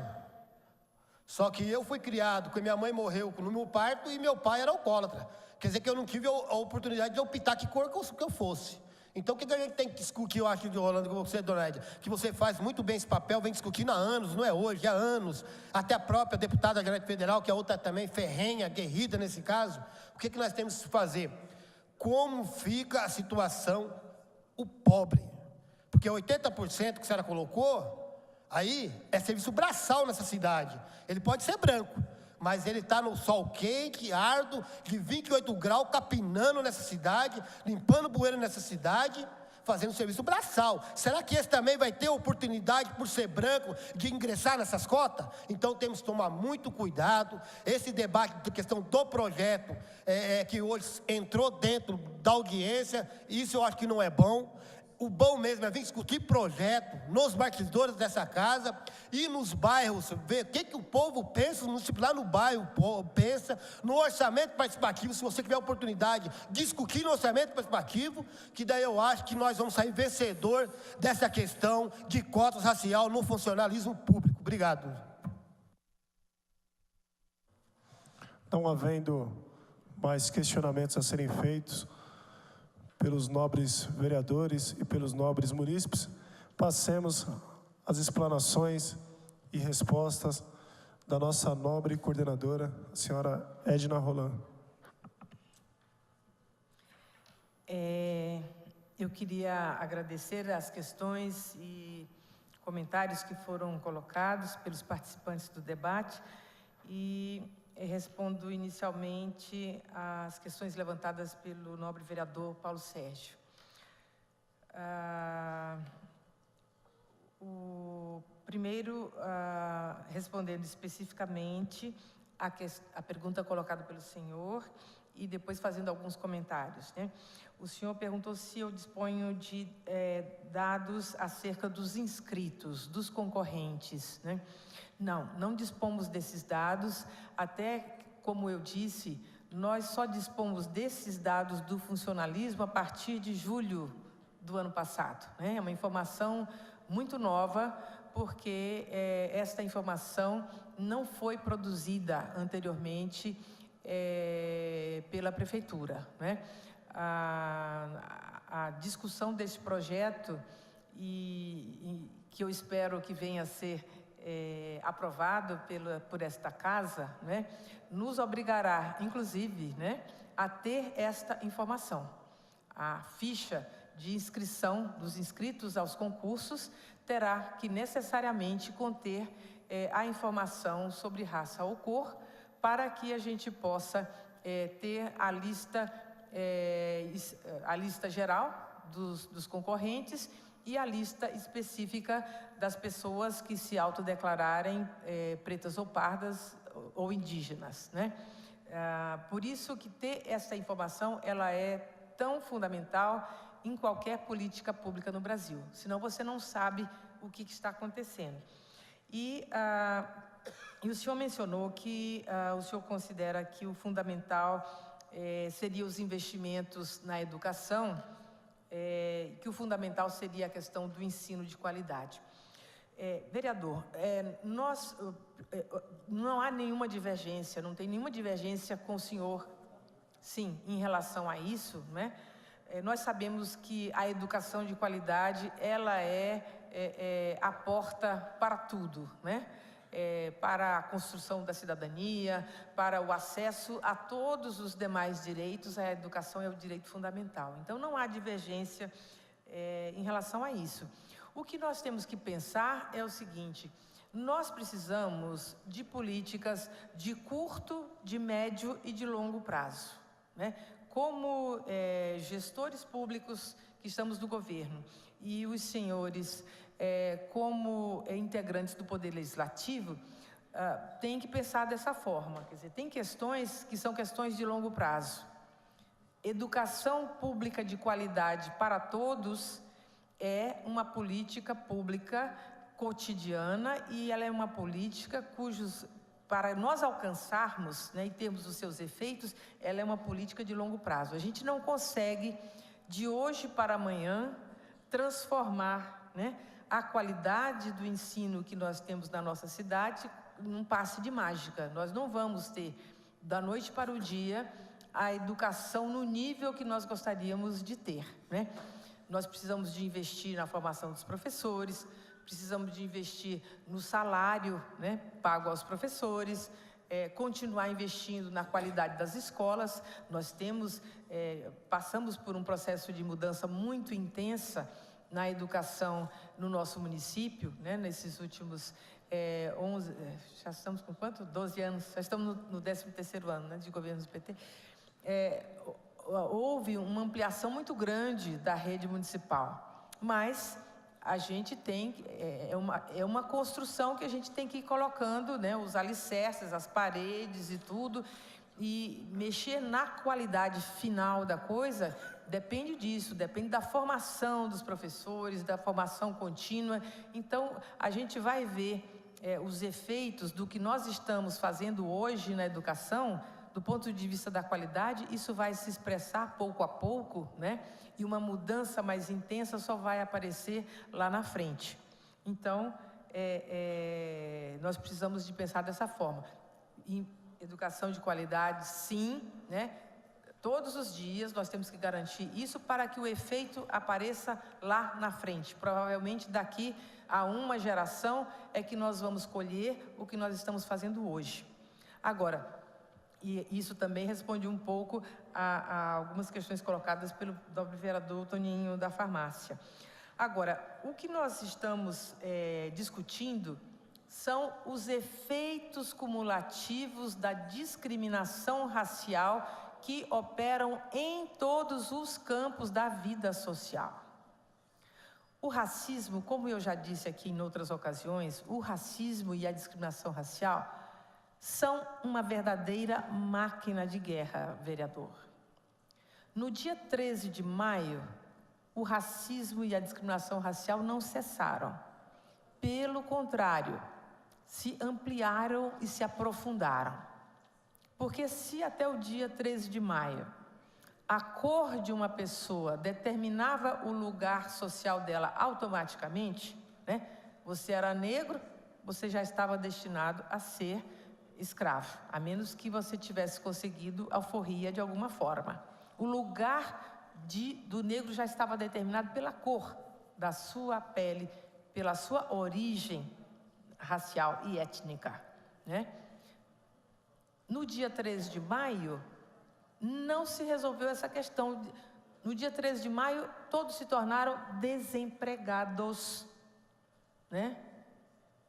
Só que eu fui criado, porque minha mãe morreu no meu parto e meu pai era alcoólatra. Quer dizer que eu não tive a oportunidade de optar que cor que eu fosse. Então o que a gente tem que discutir, eu acho, de Rolando, com você, dona Edna, que você faz muito bem esse papel, vem discutindo há anos, não é hoje, há anos. Até a própria deputada gerente federal, que é outra também ferrenha, guerrida nesse caso. O que nós temos que fazer? Como fica a situação, o pobre? Porque 80% que a senhora colocou, aí é serviço braçal nessa cidade. Ele pode ser branco, mas ele está no sol quente, árduo, de 28 graus, capinando nessa cidade, limpando bueiro nessa cidade, fazendo serviço braçal. Será que esse também vai ter oportunidade, por ser branco, de ingressar nessas cotas? Então temos que tomar muito cuidado. Esse debate da questão do projeto, que hoje entrou dentro da audiência, isso eu acho que não é bom. O bom mesmo é vir discutir projeto nos bastidores dessa casa e nos bairros, ver o que o povo pensa, lá no bairro o povo pensa, no orçamento participativo. Se você tiver a oportunidade de discutir no orçamento participativo, que daí eu acho que nós vamos sair vencedor dessa questão de cotas racial no funcionalismo público. Obrigado. Não havendo mais questionamentos a serem feitos pelos nobres vereadores e pelos nobres munícipes, passemos às explanações e respostas da nossa nobre coordenadora, a senhora Edna Roland. Eu queria agradecer as questões e comentários que foram colocados pelos participantes do debate e respondo inicialmente às questões levantadas pelo nobre vereador Paulo Sérgio. O primeiro, respondendo especificamente a pergunta colocada pelo senhor e depois fazendo alguns comentários, né? O senhor perguntou se eu disponho de dados acerca dos inscritos, dos concorrentes, né? Não dispomos desses dados, até como eu disse, nós só dispomos desses dados do funcionalismo a partir de julho do ano passado, né? É uma informação muito nova, porque esta informação não foi produzida anteriormente pela Prefeitura, né? A discussão deste projeto, que eu espero que venha a ser aprovado por esta casa, né, nos obrigará, inclusive, né, a ter esta informação. A ficha de inscrição dos inscritos aos concursos terá que necessariamente conter a informação sobre raça ou cor, para que a gente possa ter a lista geral dos concorrentes e a lista específica das pessoas que se autodeclararem pretas ou pardas ou indígenas, né? Por isso que ter essa informação, ela é tão fundamental em qualquer política pública no Brasil, senão você não sabe o que está acontecendo. E o senhor mencionou que o senhor considera que o fundamental seria os investimentos na educação, que o fundamental seria a questão do ensino de qualidade. Vereador, não há nenhuma divergência, não tem nenhuma divergência com o senhor, sim, em relação a isso, né? Nós sabemos que a educação de qualidade, ela é a porta para tudo, né? Para a construção da cidadania, para o acesso a todos os demais direitos, a educação é o direito fundamental. Então, não há divergência em relação a isso. O que nós temos que pensar é o seguinte: Nós precisamos de políticas de curto, de médio e de longo prazo, né? Como gestores públicos que estamos no governo e os senhores, como integrantes do Poder Legislativo, têm que pensar dessa forma. Quer dizer, tem questões que são questões de longo prazo. Educação pública de qualidade para todos é uma política pública cotidiana e ela é uma política para nós alcançarmos, né, em termos dos seus efeitos, ela é uma política de longo prazo. A gente não consegue, de hoje para amanhã, transformar, né, a qualidade do ensino que nós temos na nossa cidade num passe de mágica. Nós não vamos ter, da noite para o dia, a educação no nível que nós gostaríamos de ter, né? Nós precisamos de investir na formação dos professores, precisamos de investir no salário, né, pago aos professores, continuar investindo na qualidade das escolas. Nós passamos por um processo de mudança muito intensa na educação no nosso município, né, nesses últimos 11, já estamos com quanto? 12 anos, já estamos no 13º ano, né, de governo do PT. Houve uma ampliação muito grande da rede municipal, mas a gente tem, uma construção que a gente tem que ir colocando, né, os alicerces, as paredes e tudo, e mexer na qualidade final da coisa depende disso, depende da formação dos professores, da formação contínua. Então, a gente vai ver os efeitos do que nós estamos fazendo hoje na educação, do ponto de vista da qualidade, isso vai se expressar pouco a pouco, né? E uma mudança mais intensa só vai aparecer lá na frente. Então, nós precisamos de pensar dessa forma. Em educação de qualidade, sim, né? Todos os dias nós temos que garantir isso para que o efeito apareça lá na frente. Provavelmente daqui a uma geração é que nós vamos colher o que nós estamos fazendo hoje. Agora, e isso também responde um pouco a algumas questões colocadas pelo nobre vereador Toninho da Farmácia. Agora, o que nós estamos discutindo são os efeitos cumulativos da discriminação racial que operam em todos os campos da vida social. O racismo, como eu já disse aqui em outras ocasiões, o racismo e a discriminação racial são uma verdadeira máquina de guerra, vereador. No dia 13 de maio, o racismo e a discriminação racial não cessaram. Pelo contrário, se ampliaram e se aprofundaram. Porque se até o dia 13 de maio, a cor de uma pessoa determinava o lugar social dela automaticamente, né? Você era negro, você já estava destinado a ser escravo, a menos que você tivesse conseguido alforria de alguma forma. O lugar do negro já estava determinado pela cor da sua pele, pela sua origem racial e étnica, né? No dia 13 de maio, não se resolveu essa questão. No dia 13 de maio, todos se tornaram desempregados, né?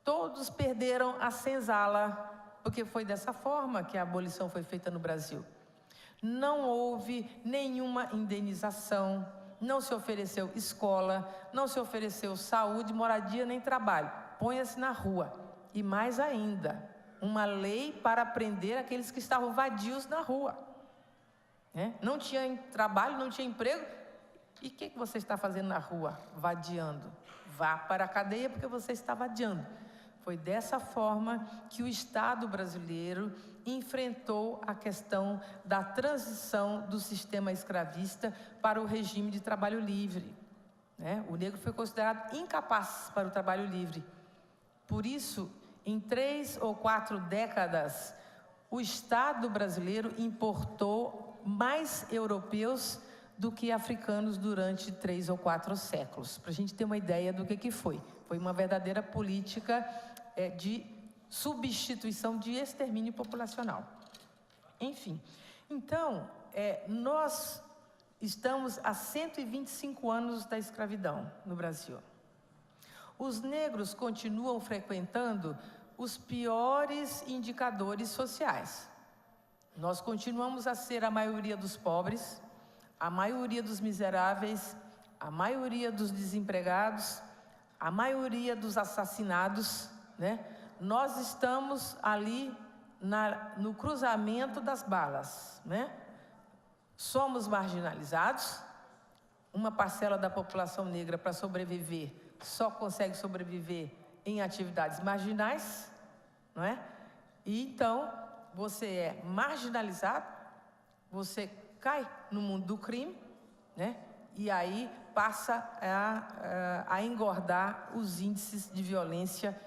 Todos perderam a senzala, porque foi dessa forma que a abolição foi feita no Brasil. Não houve nenhuma indenização, não se ofereceu escola, não se ofereceu saúde, moradia nem trabalho. Ponha-se na rua. E mais ainda, uma lei para prender aqueles que estavam vadios na rua. Né? Não tinha trabalho, não tinha emprego. E o que você está fazendo na rua? Vadiando. Vá para a cadeia porque você está vadiando. Foi dessa forma que o Estado brasileiro enfrentou a questão da transição do sistema escravista para o regime de trabalho livre, né? O negro foi considerado incapaz para o trabalho livre. Por isso, em 3 ou 4 décadas, o Estado brasileiro importou mais europeus do que africanos durante 3 ou 4 séculos. Para a gente ter uma ideia do que foi. Foi uma verdadeira política de substituição, de extermínio populacional. Enfim, então, nós estamos há 125 anos da escravidão no Brasil. os negros continuam frequentando os piores indicadores sociais. Nós continuamos a ser a maioria dos pobres, a maioria dos miseráveis, a maioria dos desempregados, a maioria dos assassinados, né? Nós estamos ali no cruzamento das balas, né? Somos marginalizados, uma parcela da população negra, para sobreviver, só consegue sobreviver em atividades marginais, não é? E então, você é marginalizado, você cai no mundo do crime, né? E aí passa a engordar os índices de violência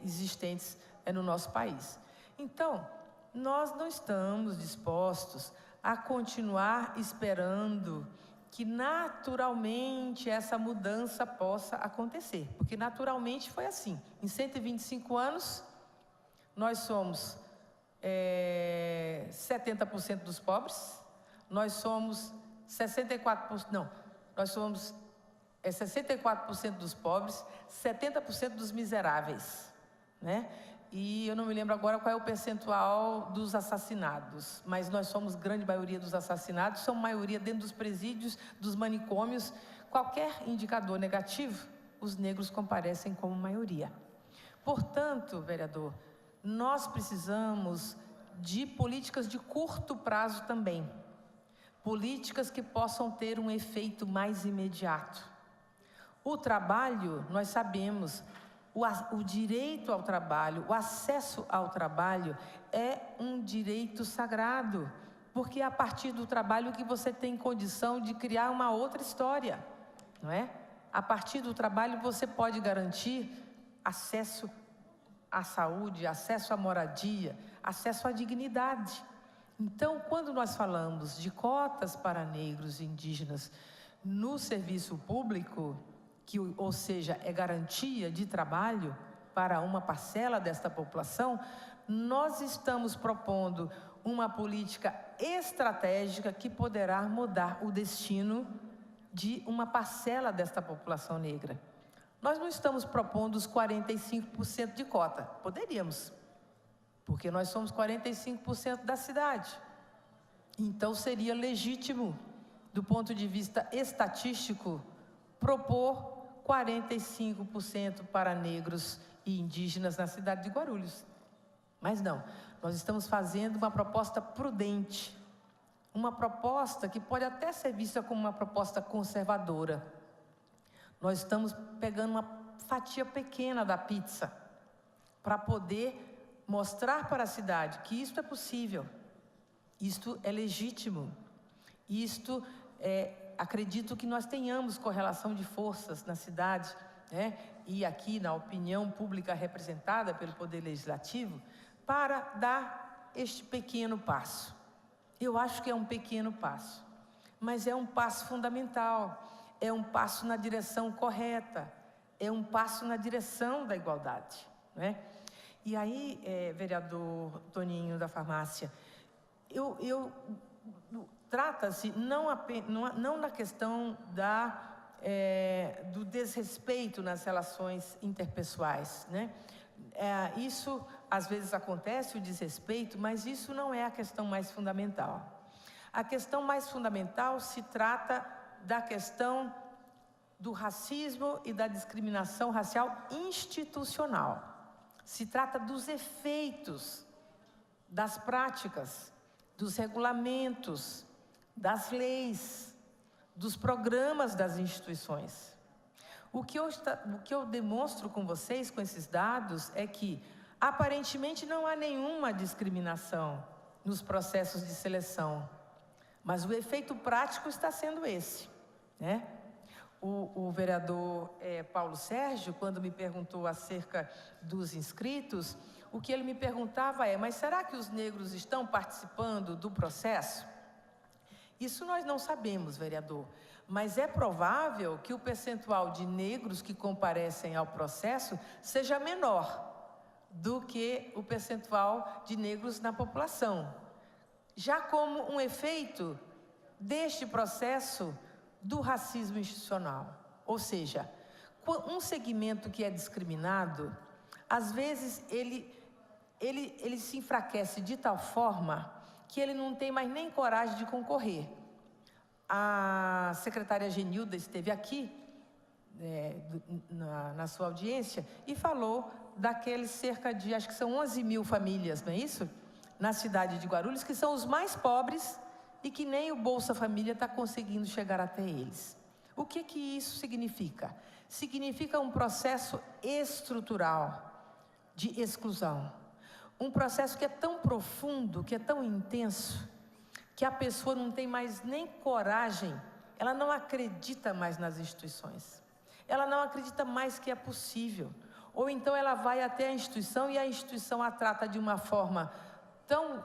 existentes no nosso país. Então, nós não estamos dispostos a continuar esperando que naturalmente essa mudança possa acontecer, porque naturalmente foi assim. Em 125 anos, nós somos 70% dos pobres, nós somos 64%, não, nós somos 64% dos pobres, 70% dos miseráveis, né? E eu não me lembro agora qual é o percentual dos assassinados, mas nós somos grande maioria dos assassinados, somos maioria dentro dos presídios, dos manicômios. Qualquer indicador negativo, os negros comparecem como maioria. Portanto, vereador, nós precisamos de políticas de curto prazo também, políticas que possam ter um efeito mais imediato. O trabalho, nós sabemos, o direito ao trabalho, o acesso ao trabalho é um direito sagrado, porque é a partir do trabalho que você tem condição de criar uma outra história, não é? A partir do trabalho você pode garantir acesso à saúde, acesso à moradia, acesso à dignidade. Então, quando nós falamos de cotas para negros e indígenas no serviço público, ou seja, é garantia de trabalho para uma parcela desta população, nós estamos propondo uma política estratégica que poderá mudar o destino de uma parcela desta população negra. Nós não estamos propondo os 45% de cota, poderíamos, porque nós somos 45% da cidade. Então seria legítimo, do ponto de vista estatístico, propor 45% para negros e indígenas na cidade de Guarulhos. Mas não, nós estamos fazendo uma proposta prudente, uma proposta que pode até ser vista como uma proposta conservadora. Nós estamos pegando uma fatia pequena da pizza para poder mostrar para a cidade que isto é possível, isto é legítimo, isto acredito que nós tenhamos correlação de forças na cidade, né? E aqui na opinião pública representada pelo Poder Legislativo, para dar este pequeno passo. Eu acho que é um pequeno passo, mas é um passo fundamental, é um passo na direção correta, é um passo na direção da igualdade, né? E aí, vereador Toninho da Farmácia, trata-se não na questão do desrespeito nas relações interpessoais, né? Isso, às vezes, acontece, o desrespeito, mas isso não é a questão mais fundamental. A questão mais fundamental se trata da questão do racismo e da discriminação racial institucional. Se trata dos efeitos, das práticas, dos regulamentos, das leis, dos programas das instituições. O que eu demonstro com vocês, com esses dados, é que, aparentemente, não há nenhuma discriminação nos processos de seleção, mas o efeito prático está sendo esse, né? O vereador Paulo Sérgio, quando me perguntou acerca dos inscritos, o que ele me perguntava mas será que os negros estão participando do processo? Isso nós não sabemos, vereador, mas é provável que o percentual de negros que comparecem ao processo seja menor do que o percentual de negros na população, já como um efeito deste processo do racismo institucional. Ou seja, Um segmento que é discriminado, às vezes ele se enfraquece de tal forma que ele não tem mais nem coragem de concorrer. A secretária Genilda esteve aqui, na sua audiência, e falou daqueles cerca de, acho que são 11 mil famílias, não é isso? Na cidade de Guarulhos, que são os mais pobres e que nem o Bolsa Família está conseguindo chegar até eles. O que isso significa? Significa um processo estrutural de exclusão. Um processo que é tão profundo, que é tão intenso, que a pessoa não tem mais nem coragem, ela não acredita mais nas instituições. Ela não acredita mais que é possível. Ou então ela vai até a instituição e a instituição a trata de uma forma tão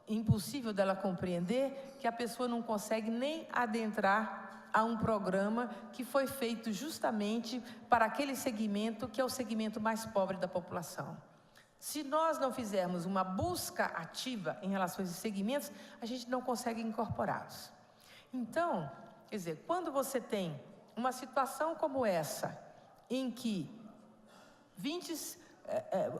impossível dela compreender que a pessoa não consegue nem adentrar a um programa que foi feito justamente para aquele segmento que é o segmento mais pobre da população. Se nós não fizermos uma busca ativa em relação a esses segmentos, a gente não consegue incorporá-los. Então, quer dizer, quando você tem uma situação como essa, em que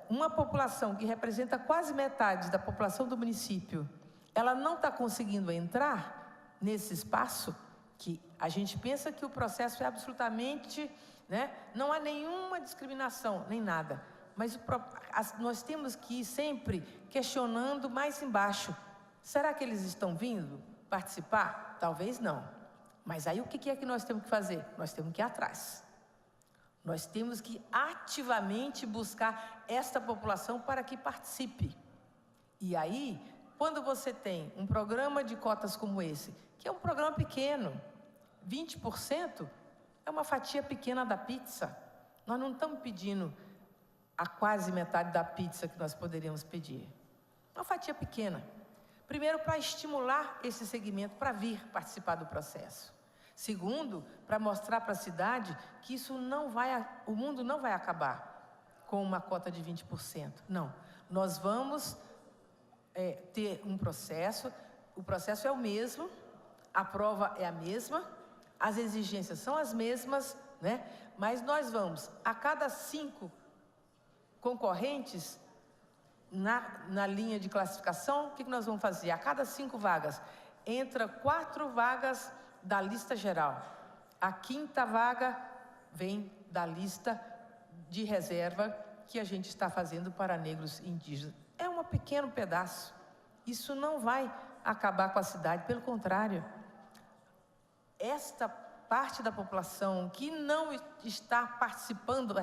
uma população que representa quase metade da população do município, ela não está conseguindo entrar nesse espaço, que a gente pensa que o processo é absolutamente, não há nenhuma discriminação, nem nada. Mas nós temos que ir sempre questionando mais embaixo. Será que eles estão vindo participar? Talvez não. Mas aí o que é que nós temos que fazer? Nós temos que ir atrás. Nós temos que ativamente buscar esta população para que participe. E aí, quando você tem um programa de cotas como esse, que é um programa pequeno, 20% é uma fatia pequena da pizza. Nós não estamos pedindo a quase metade da pizza que nós poderíamos pedir. Uma fatia pequena. Primeiro, para estimular esse segmento para vir participar do processo. Segundo, para mostrar para a cidade que o mundo não vai acabar com uma cota de 20%. Não. Nós vamos ter um processo, o processo é o mesmo, a prova é a mesma, as exigências são as mesmas, mas nós vamos, a cada 5 concorrentes na linha de classificação, o que nós vamos fazer? A cada 5 vagas, entra 4 vagas da lista geral. A 5ª vaga vem da lista de reserva que a gente está fazendo para negros e indígenas. É um pequeno pedaço. Isso não vai acabar com a cidade, pelo contrário. Esta parte da população que não está participando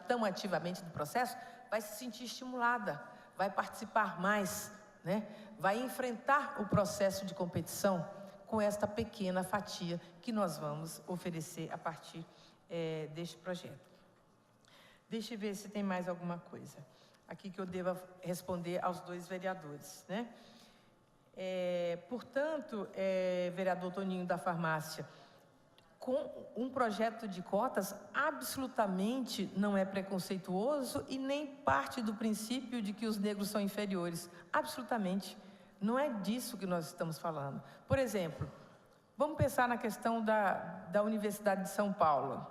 tão ativamente do processo, vai se sentir estimulada, vai participar mais, vai enfrentar o processo de competição com esta pequena fatia que nós vamos oferecer a partir deste projeto. Deixa eu ver se tem mais alguma coisa aqui que eu deva responder aos 2 vereadores, Portanto, vereador Toninho da Farmácia, com um projeto de cotas absolutamente não é preconceituoso e nem parte do princípio de que os negros são inferiores. Absolutamente. Não é disso que nós estamos falando. Por exemplo, vamos pensar na questão da Universidade de São Paulo,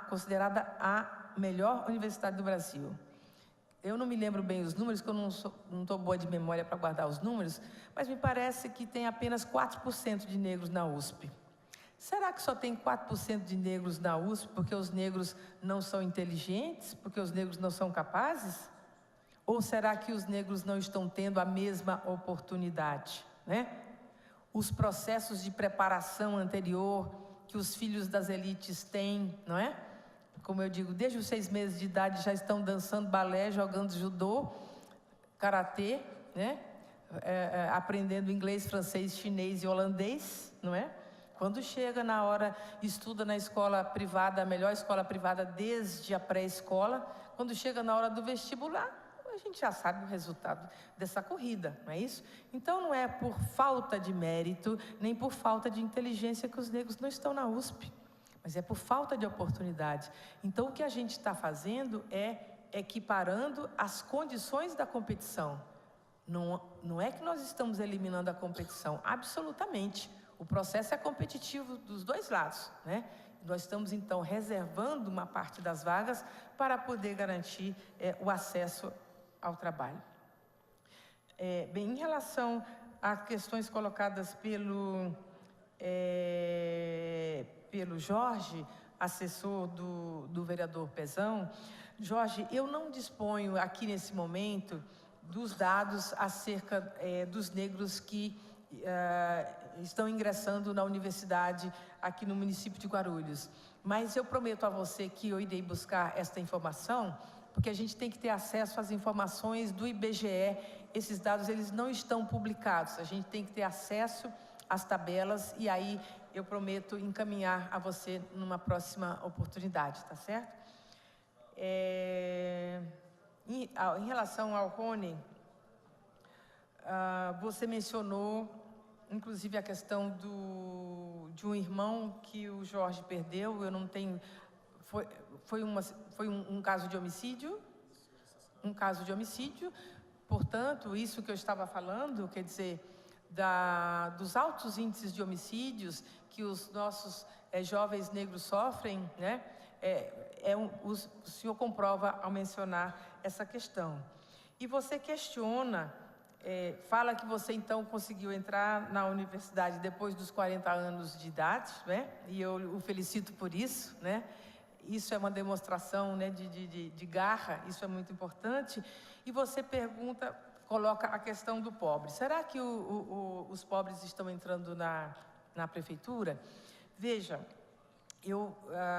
considerada a melhor universidade do Brasil. Eu não me lembro bem os números, porque eu não estou boa de memória para guardar os números, mas me parece que tem apenas 4% de negros na USP. Será que só tem 4% de negros na USP porque os negros não são inteligentes, porque os negros não são capazes? Ou será que os negros não estão tendo a mesma oportunidade, Os processos de preparação anterior que os filhos das elites têm, não é? Como eu digo, desde os 6 meses de idade já estão dançando balé, jogando judô, karatê, aprendendo inglês, francês, chinês e holandês, não é? Quando chega na hora, estuda na escola privada, a melhor escola privada desde a pré-escola, quando chega na hora do vestibular, a gente já sabe o resultado dessa corrida, não é isso? Então não é por falta de mérito, nem por falta de inteligência que os negros não estão na USP, mas é por falta de oportunidade. Então o que a gente está fazendo é equiparando as condições da competição. Não é que nós estamos eliminando a competição, absolutamente. O processo é competitivo dos 2 lados, Nós estamos, então, reservando uma parte das vagas para poder garantir o acesso ao trabalho. Bem, em relação a questões colocadas pelo Jorge, assessor do vereador Pezão, Jorge, eu não disponho aqui nesse momento dos dados acerca dos negros que estão ingressando na universidade aqui no município de Guarulhos. Mas eu prometo a você que eu irei buscar esta informação, porque a gente tem que ter acesso às informações do IBGE. Esses dados, eles não estão publicados. A gente tem que ter acesso às tabelas e aí eu prometo encaminhar a você numa próxima oportunidade, tá certo? Em relação ao Rony, você mencionou, inclusive, a questão de um irmão que o Jorge perdeu. Eu não tenho... Foi um caso de homicídio? Um caso de homicídio. Portanto, isso que eu estava falando, quer dizer, dos altos índices de homicídios que os nossos jovens negros sofrem, né? O senhor comprova ao mencionar essa questão. E você questiona, fala que você então conseguiu entrar na universidade depois dos 40 anos de idade, né? E eu o felicito por isso, né? Isso é uma demonstração, né, de garra, isso é muito importante. E você coloca a questão do pobre. Será que os pobres estão entrando na prefeitura? Veja,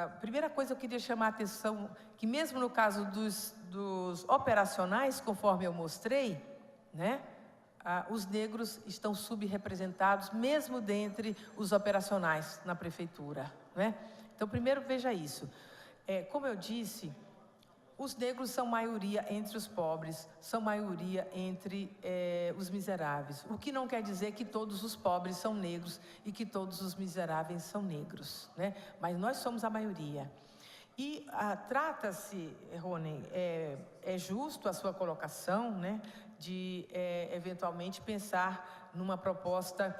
a primeira coisa eu queria chamar a atenção, que mesmo no caso dos operacionais, conforme eu mostrei, né, os negros estão subrepresentados, mesmo dentre os operacionais na prefeitura, né? Então, primeiro, veja isso. Como eu disse, os negros são maioria entre os pobres, são maioria entre os miseráveis. O que não quer dizer que todos os pobres são negros e que todos os miseráveis são negros, né? Mas nós somos a maioria. E trata-se, Rony, é justo a sua colocação, né, de eventualmente pensar numa proposta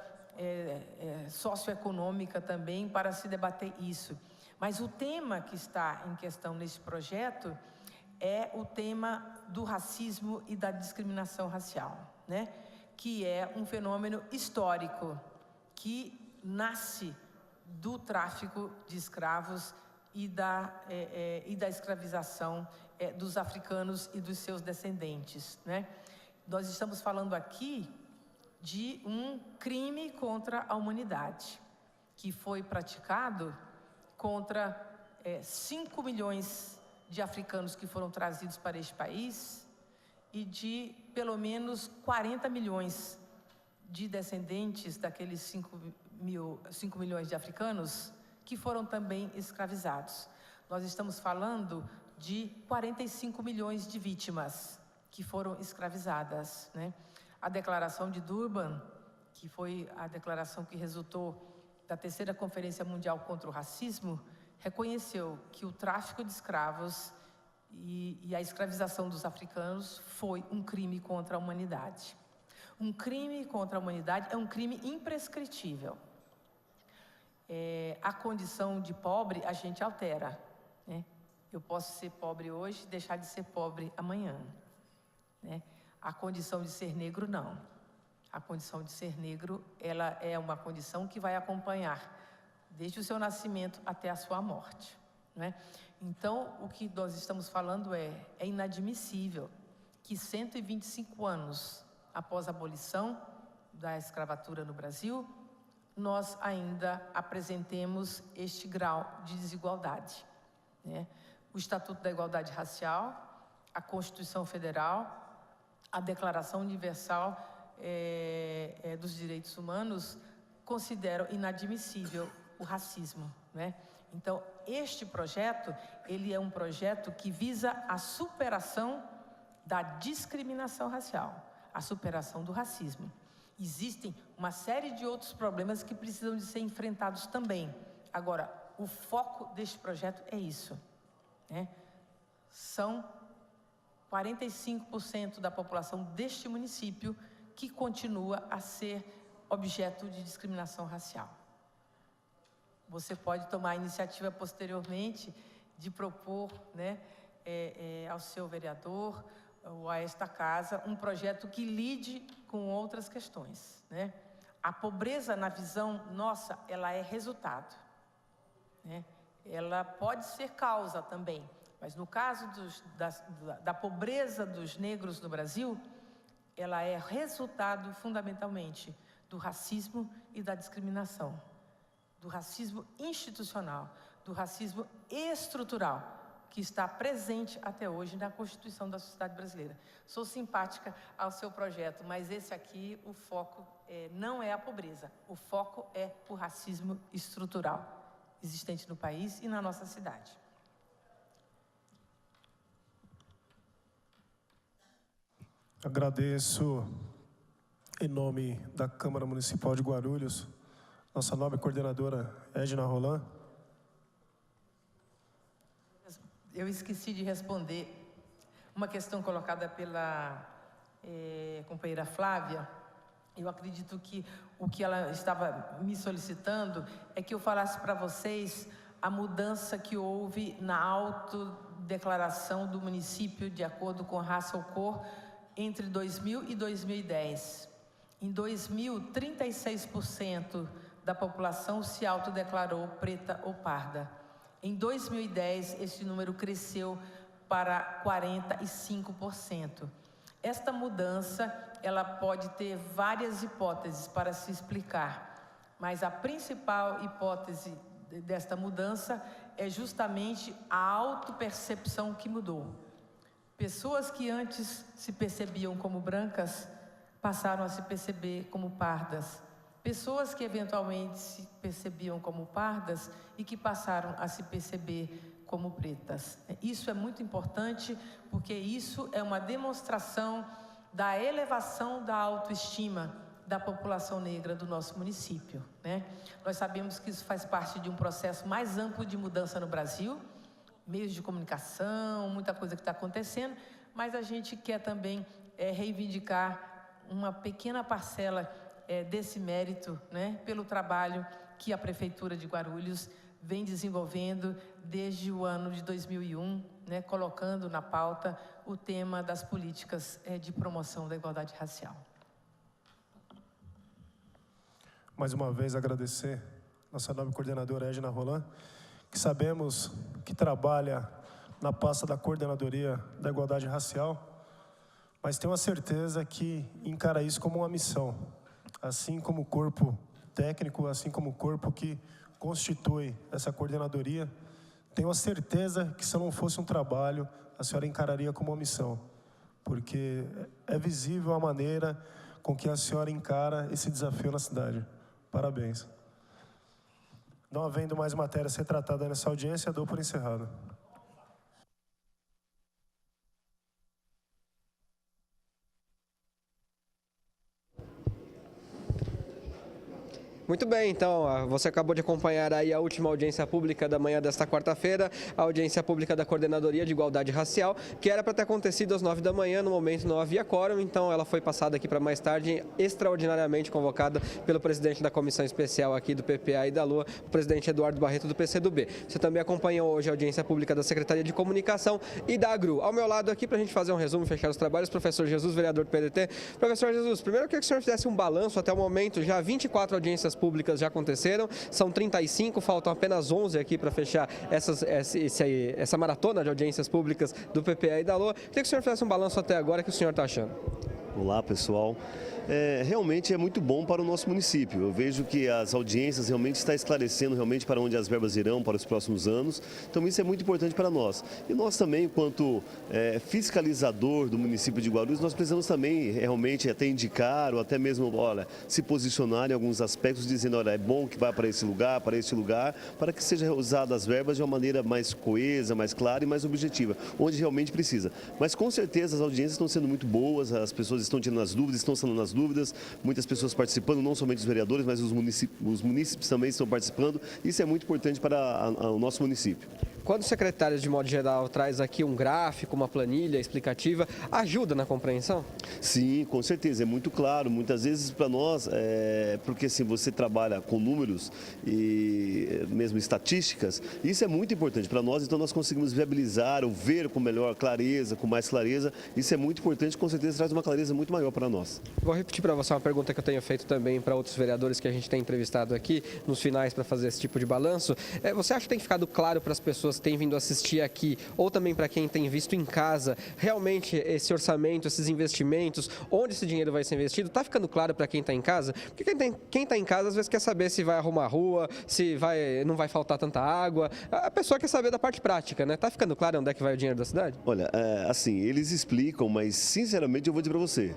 socioeconômica também para se debater isso. Mas o tema que está em questão nesse projeto é o tema do racismo e da discriminação racial, né? Que é um fenômeno histórico que nasce do tráfico de escravos e da escravização dos africanos e dos seus descendentes, né? Nós estamos falando aqui de um crime contra a humanidade, que foi praticado contra 5 milhões de africanos que foram trazidos para este país e de pelo menos 40 milhões de descendentes daqueles 5 milhões de africanos que foram também escravizados. Nós estamos falando de 45 milhões de vítimas que foram escravizadas, né? A Declaração de Durban, que foi a declaração que resultou da terceira Conferência Mundial contra o Racismo, reconheceu que o tráfico de escravos e a escravização dos africanos foi um crime contra a humanidade. Um crime contra a humanidade é um crime imprescritível. A condição de pobre a gente altera, né? Eu posso ser pobre hoje e deixar de ser pobre amanhã, né? A condição de ser negro, não. A condição de ser negro, ela é uma condição que vai acompanhar desde o seu nascimento até a sua morte, né? Então, o que nós estamos falando é inadmissível que 125 anos após a abolição da escravatura no Brasil, nós ainda apresentemos este grau de desigualdade, né? O Estatuto da Igualdade Racial, a Constituição Federal, a Declaração Universal dos Direitos Humanos consideram inadmissível o racismo, né? Então, este projeto, ele é um projeto que visa a superação da discriminação racial, a superação do racismo. Existem uma série de outros problemas que precisam de ser enfrentados também. Agora, o foco deste projeto é isso, né? São 45% da população deste município que continua a ser objeto de discriminação racial. Você pode tomar a iniciativa posteriormente de propor, né, ao seu vereador ou a esta casa um projeto que lide com outras questões, né? A pobreza, na visão nossa, ela é resultado, né? Ela pode ser causa também, mas no caso da pobreza dos negros no Brasil, ela é resultado fundamentalmente do racismo e da discriminação, do racismo institucional, do racismo estrutural, que está presente até hoje na Constituição da sociedade brasileira. Sou simpática ao seu projeto, mas esse aqui, o foco não é a pobreza, o foco é o racismo estrutural existente no país e na nossa cidade. Agradeço, em nome da Câmara Municipal de Guarulhos, nossa nobre coordenadora Edna Roland. Eu esqueci de responder uma questão colocada pela companheira Flávia. Eu acredito que o que ela estava me solicitando é que eu falasse para vocês a mudança que houve na autodeclaração do município de acordo com raça ou cor entre 2000 e 2010. Em 2000, 36% da população se autodeclarou preta ou parda. Em 2010, esse número cresceu para 45%. Esta mudança, ela pode ter várias hipóteses para se explicar, mas a principal hipótese desta mudança é justamente a autopercepção que mudou. Pessoas que antes se percebiam como brancas passaram a se perceber como pardas. Pessoas que eventualmente se percebiam como pardas e que passaram a se perceber como pretas. Isso é muito importante, porque isso é uma demonstração da elevação da autoestima da população negra do nosso município, né? Nós sabemos que isso faz parte de um processo mais amplo de mudança no Brasil, meios de comunicação, muita coisa que está acontecendo, mas a gente quer também reivindicar uma pequena parcela desse mérito, né, pelo trabalho que a Prefeitura de Guarulhos vem desenvolvendo desde o ano de 2001, né, colocando na pauta o tema das políticas de promoção da igualdade racial. Mais uma vez agradecer nossa nobre coordenadora Edna Roland, que sabemos que trabalha na pasta da Coordenadoria da Igualdade Racial, mas tenho a certeza que encara isso como uma missão, assim como o corpo técnico, assim como o corpo que constitui essa coordenadoria. Tenho a certeza que se não fosse um trabalho, a senhora encararia como uma missão, porque é visível a maneira com que a senhora encara esse desafio na cidade. Parabéns. Não havendo mais matéria a ser tratada nessa audiência, dou por encerrado. Muito bem, então, você acabou de acompanhar aí a última audiência pública da manhã desta quarta-feira, a audiência pública da Coordenadoria de Igualdade Racial, que era para ter acontecido às 9 da manhã, no momento não havia quórum, então ela foi passada aqui para mais tarde, extraordinariamente convocada pelo presidente da Comissão Especial aqui do PPA e da LOA, o presidente Eduardo Barreto, do PCdoB. Você também acompanhou hoje a audiência pública da Secretaria de Comunicação e da AGRU. Ao meu lado aqui, para a gente fazer um resumo e fechar os trabalhos, professor Jesus, vereador do PDT. Professor Jesus, primeiro eu queria que o senhor fizesse um balanço até o momento, já 24 audiências públicas já aconteceram, são 35, faltam apenas 11 aqui para fechar essa maratona de audiências públicas do PPA e da LOA. Queria que o senhor fizesse um balanço até agora, o que o senhor está achando? Olá, pessoal. Realmente é muito bom para o nosso município. Eu vejo que as audiências realmente estão esclarecendo realmente para onde as verbas irão para os próximos anos. Então isso é muito importante para nós. E nós também, enquanto fiscalizador do município de Guarulhos, nós precisamos também realmente até indicar ou até mesmo, se posicionar em alguns aspectos, dizendo, é bom que vá para esse lugar, para que seja usada as verbas de uma maneira mais coesa, mais clara e mais objetiva, onde realmente precisa. Mas com certeza as audiências estão sendo muito boas, as pessoas estão tirando as dúvidas, estão sanando as dúvidas, muitas pessoas participando, não somente os vereadores, mas os munícipes também estão participando. Isso é muito importante para o nosso município. quando os secretários, de modo geral, traz aqui um gráfico, uma planilha explicativa, ajuda na compreensão? Sim, com certeza, é muito claro. Muitas vezes para nós, porque assim, você trabalha com números e mesmo estatísticas, isso é muito importante para nós, então nós conseguimos viabilizar ou ver com melhor clareza, com mais clareza. Isso é muito importante, com certeza traz uma clareza muito maior para nós. Vou repetir para você uma pergunta que eu tenho feito também para outros vereadores que a gente tem entrevistado aqui nos finais para fazer esse tipo de balanço. Você acha que tem ficado claro para as pessoas que têm vindo assistir aqui, ou também para quem tem visto em casa, realmente esse orçamento, esses investimentos, onde esse dinheiro vai ser investido? Está ficando claro para quem está em casa? Porque quem está em casa às vezes quer saber se vai arrumar a rua, se não vai faltar tanta água. A pessoa quer saber da parte prática, né? Está ficando claro onde é que vai o dinheiro da cidade? Olha, assim, eles explicam, mas sinceramente eu vou dizer para você,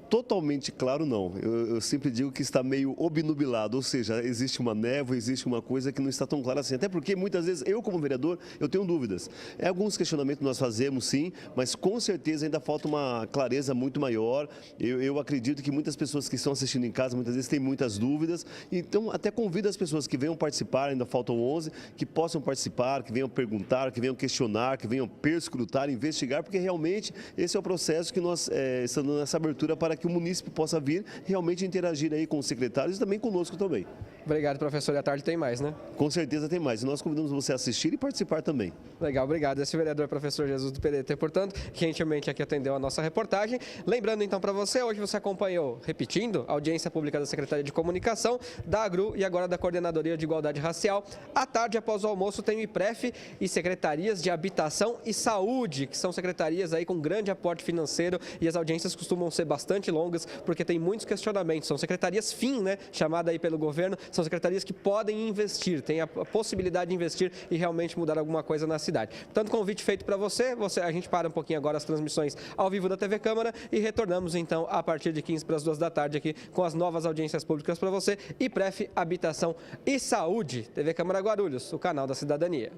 totalmente claro não. Eu sempre digo que está meio obnubilado, ou seja, existe uma névoa, existe uma coisa que não está tão clara assim. Até porque muitas vezes eu, como vereador, eu tenho dúvidas. Alguns questionamentos nós fazemos sim, mas com certeza ainda falta uma clareza muito maior. Eu acredito que muitas pessoas que estão assistindo em casa muitas vezes têm muitas dúvidas. Então até convido as pessoas que venham participar, ainda faltam 11, que possam participar, que venham perguntar, que venham questionar, que venham perscrutar, investigar, porque realmente esse é o processo que nós estamos dando essa abertura para que o município possa vir realmente interagir aí com os secretários e também conosco também. Obrigado, professor. E à tarde tem mais, né? Com certeza tem mais. E nós convidamos você a assistir e participar também. Legal, obrigado. Esse vereador professor Jesus do PDT, portanto, que gentilmente aqui atendeu a nossa reportagem. Lembrando então para você, hoje você acompanhou, repetindo, a audiência pública da Secretaria de Comunicação, da AGRU e agora da Coordenadoria de Igualdade Racial. À tarde, após o almoço, tem o IPREF e Secretarias de Habitação e Saúde, que são secretarias aí com grande aporte financeiro, e as audiências costumam ser bastante longas, porque tem muitos questionamentos. São secretarias FIM, né, chamada aí pelo governo, são secretarias que podem investir, têm a possibilidade de investir e realmente mudar alguma coisa na cidade. Portanto, convite feito para você, a gente para um pouquinho agora as transmissões ao vivo da TV Câmara e retornamos então a partir de 15 para as 2 da tarde aqui com as novas audiências públicas para você, IPREF, Habitação e Saúde. TV Câmara Guarulhos, o canal da cidadania.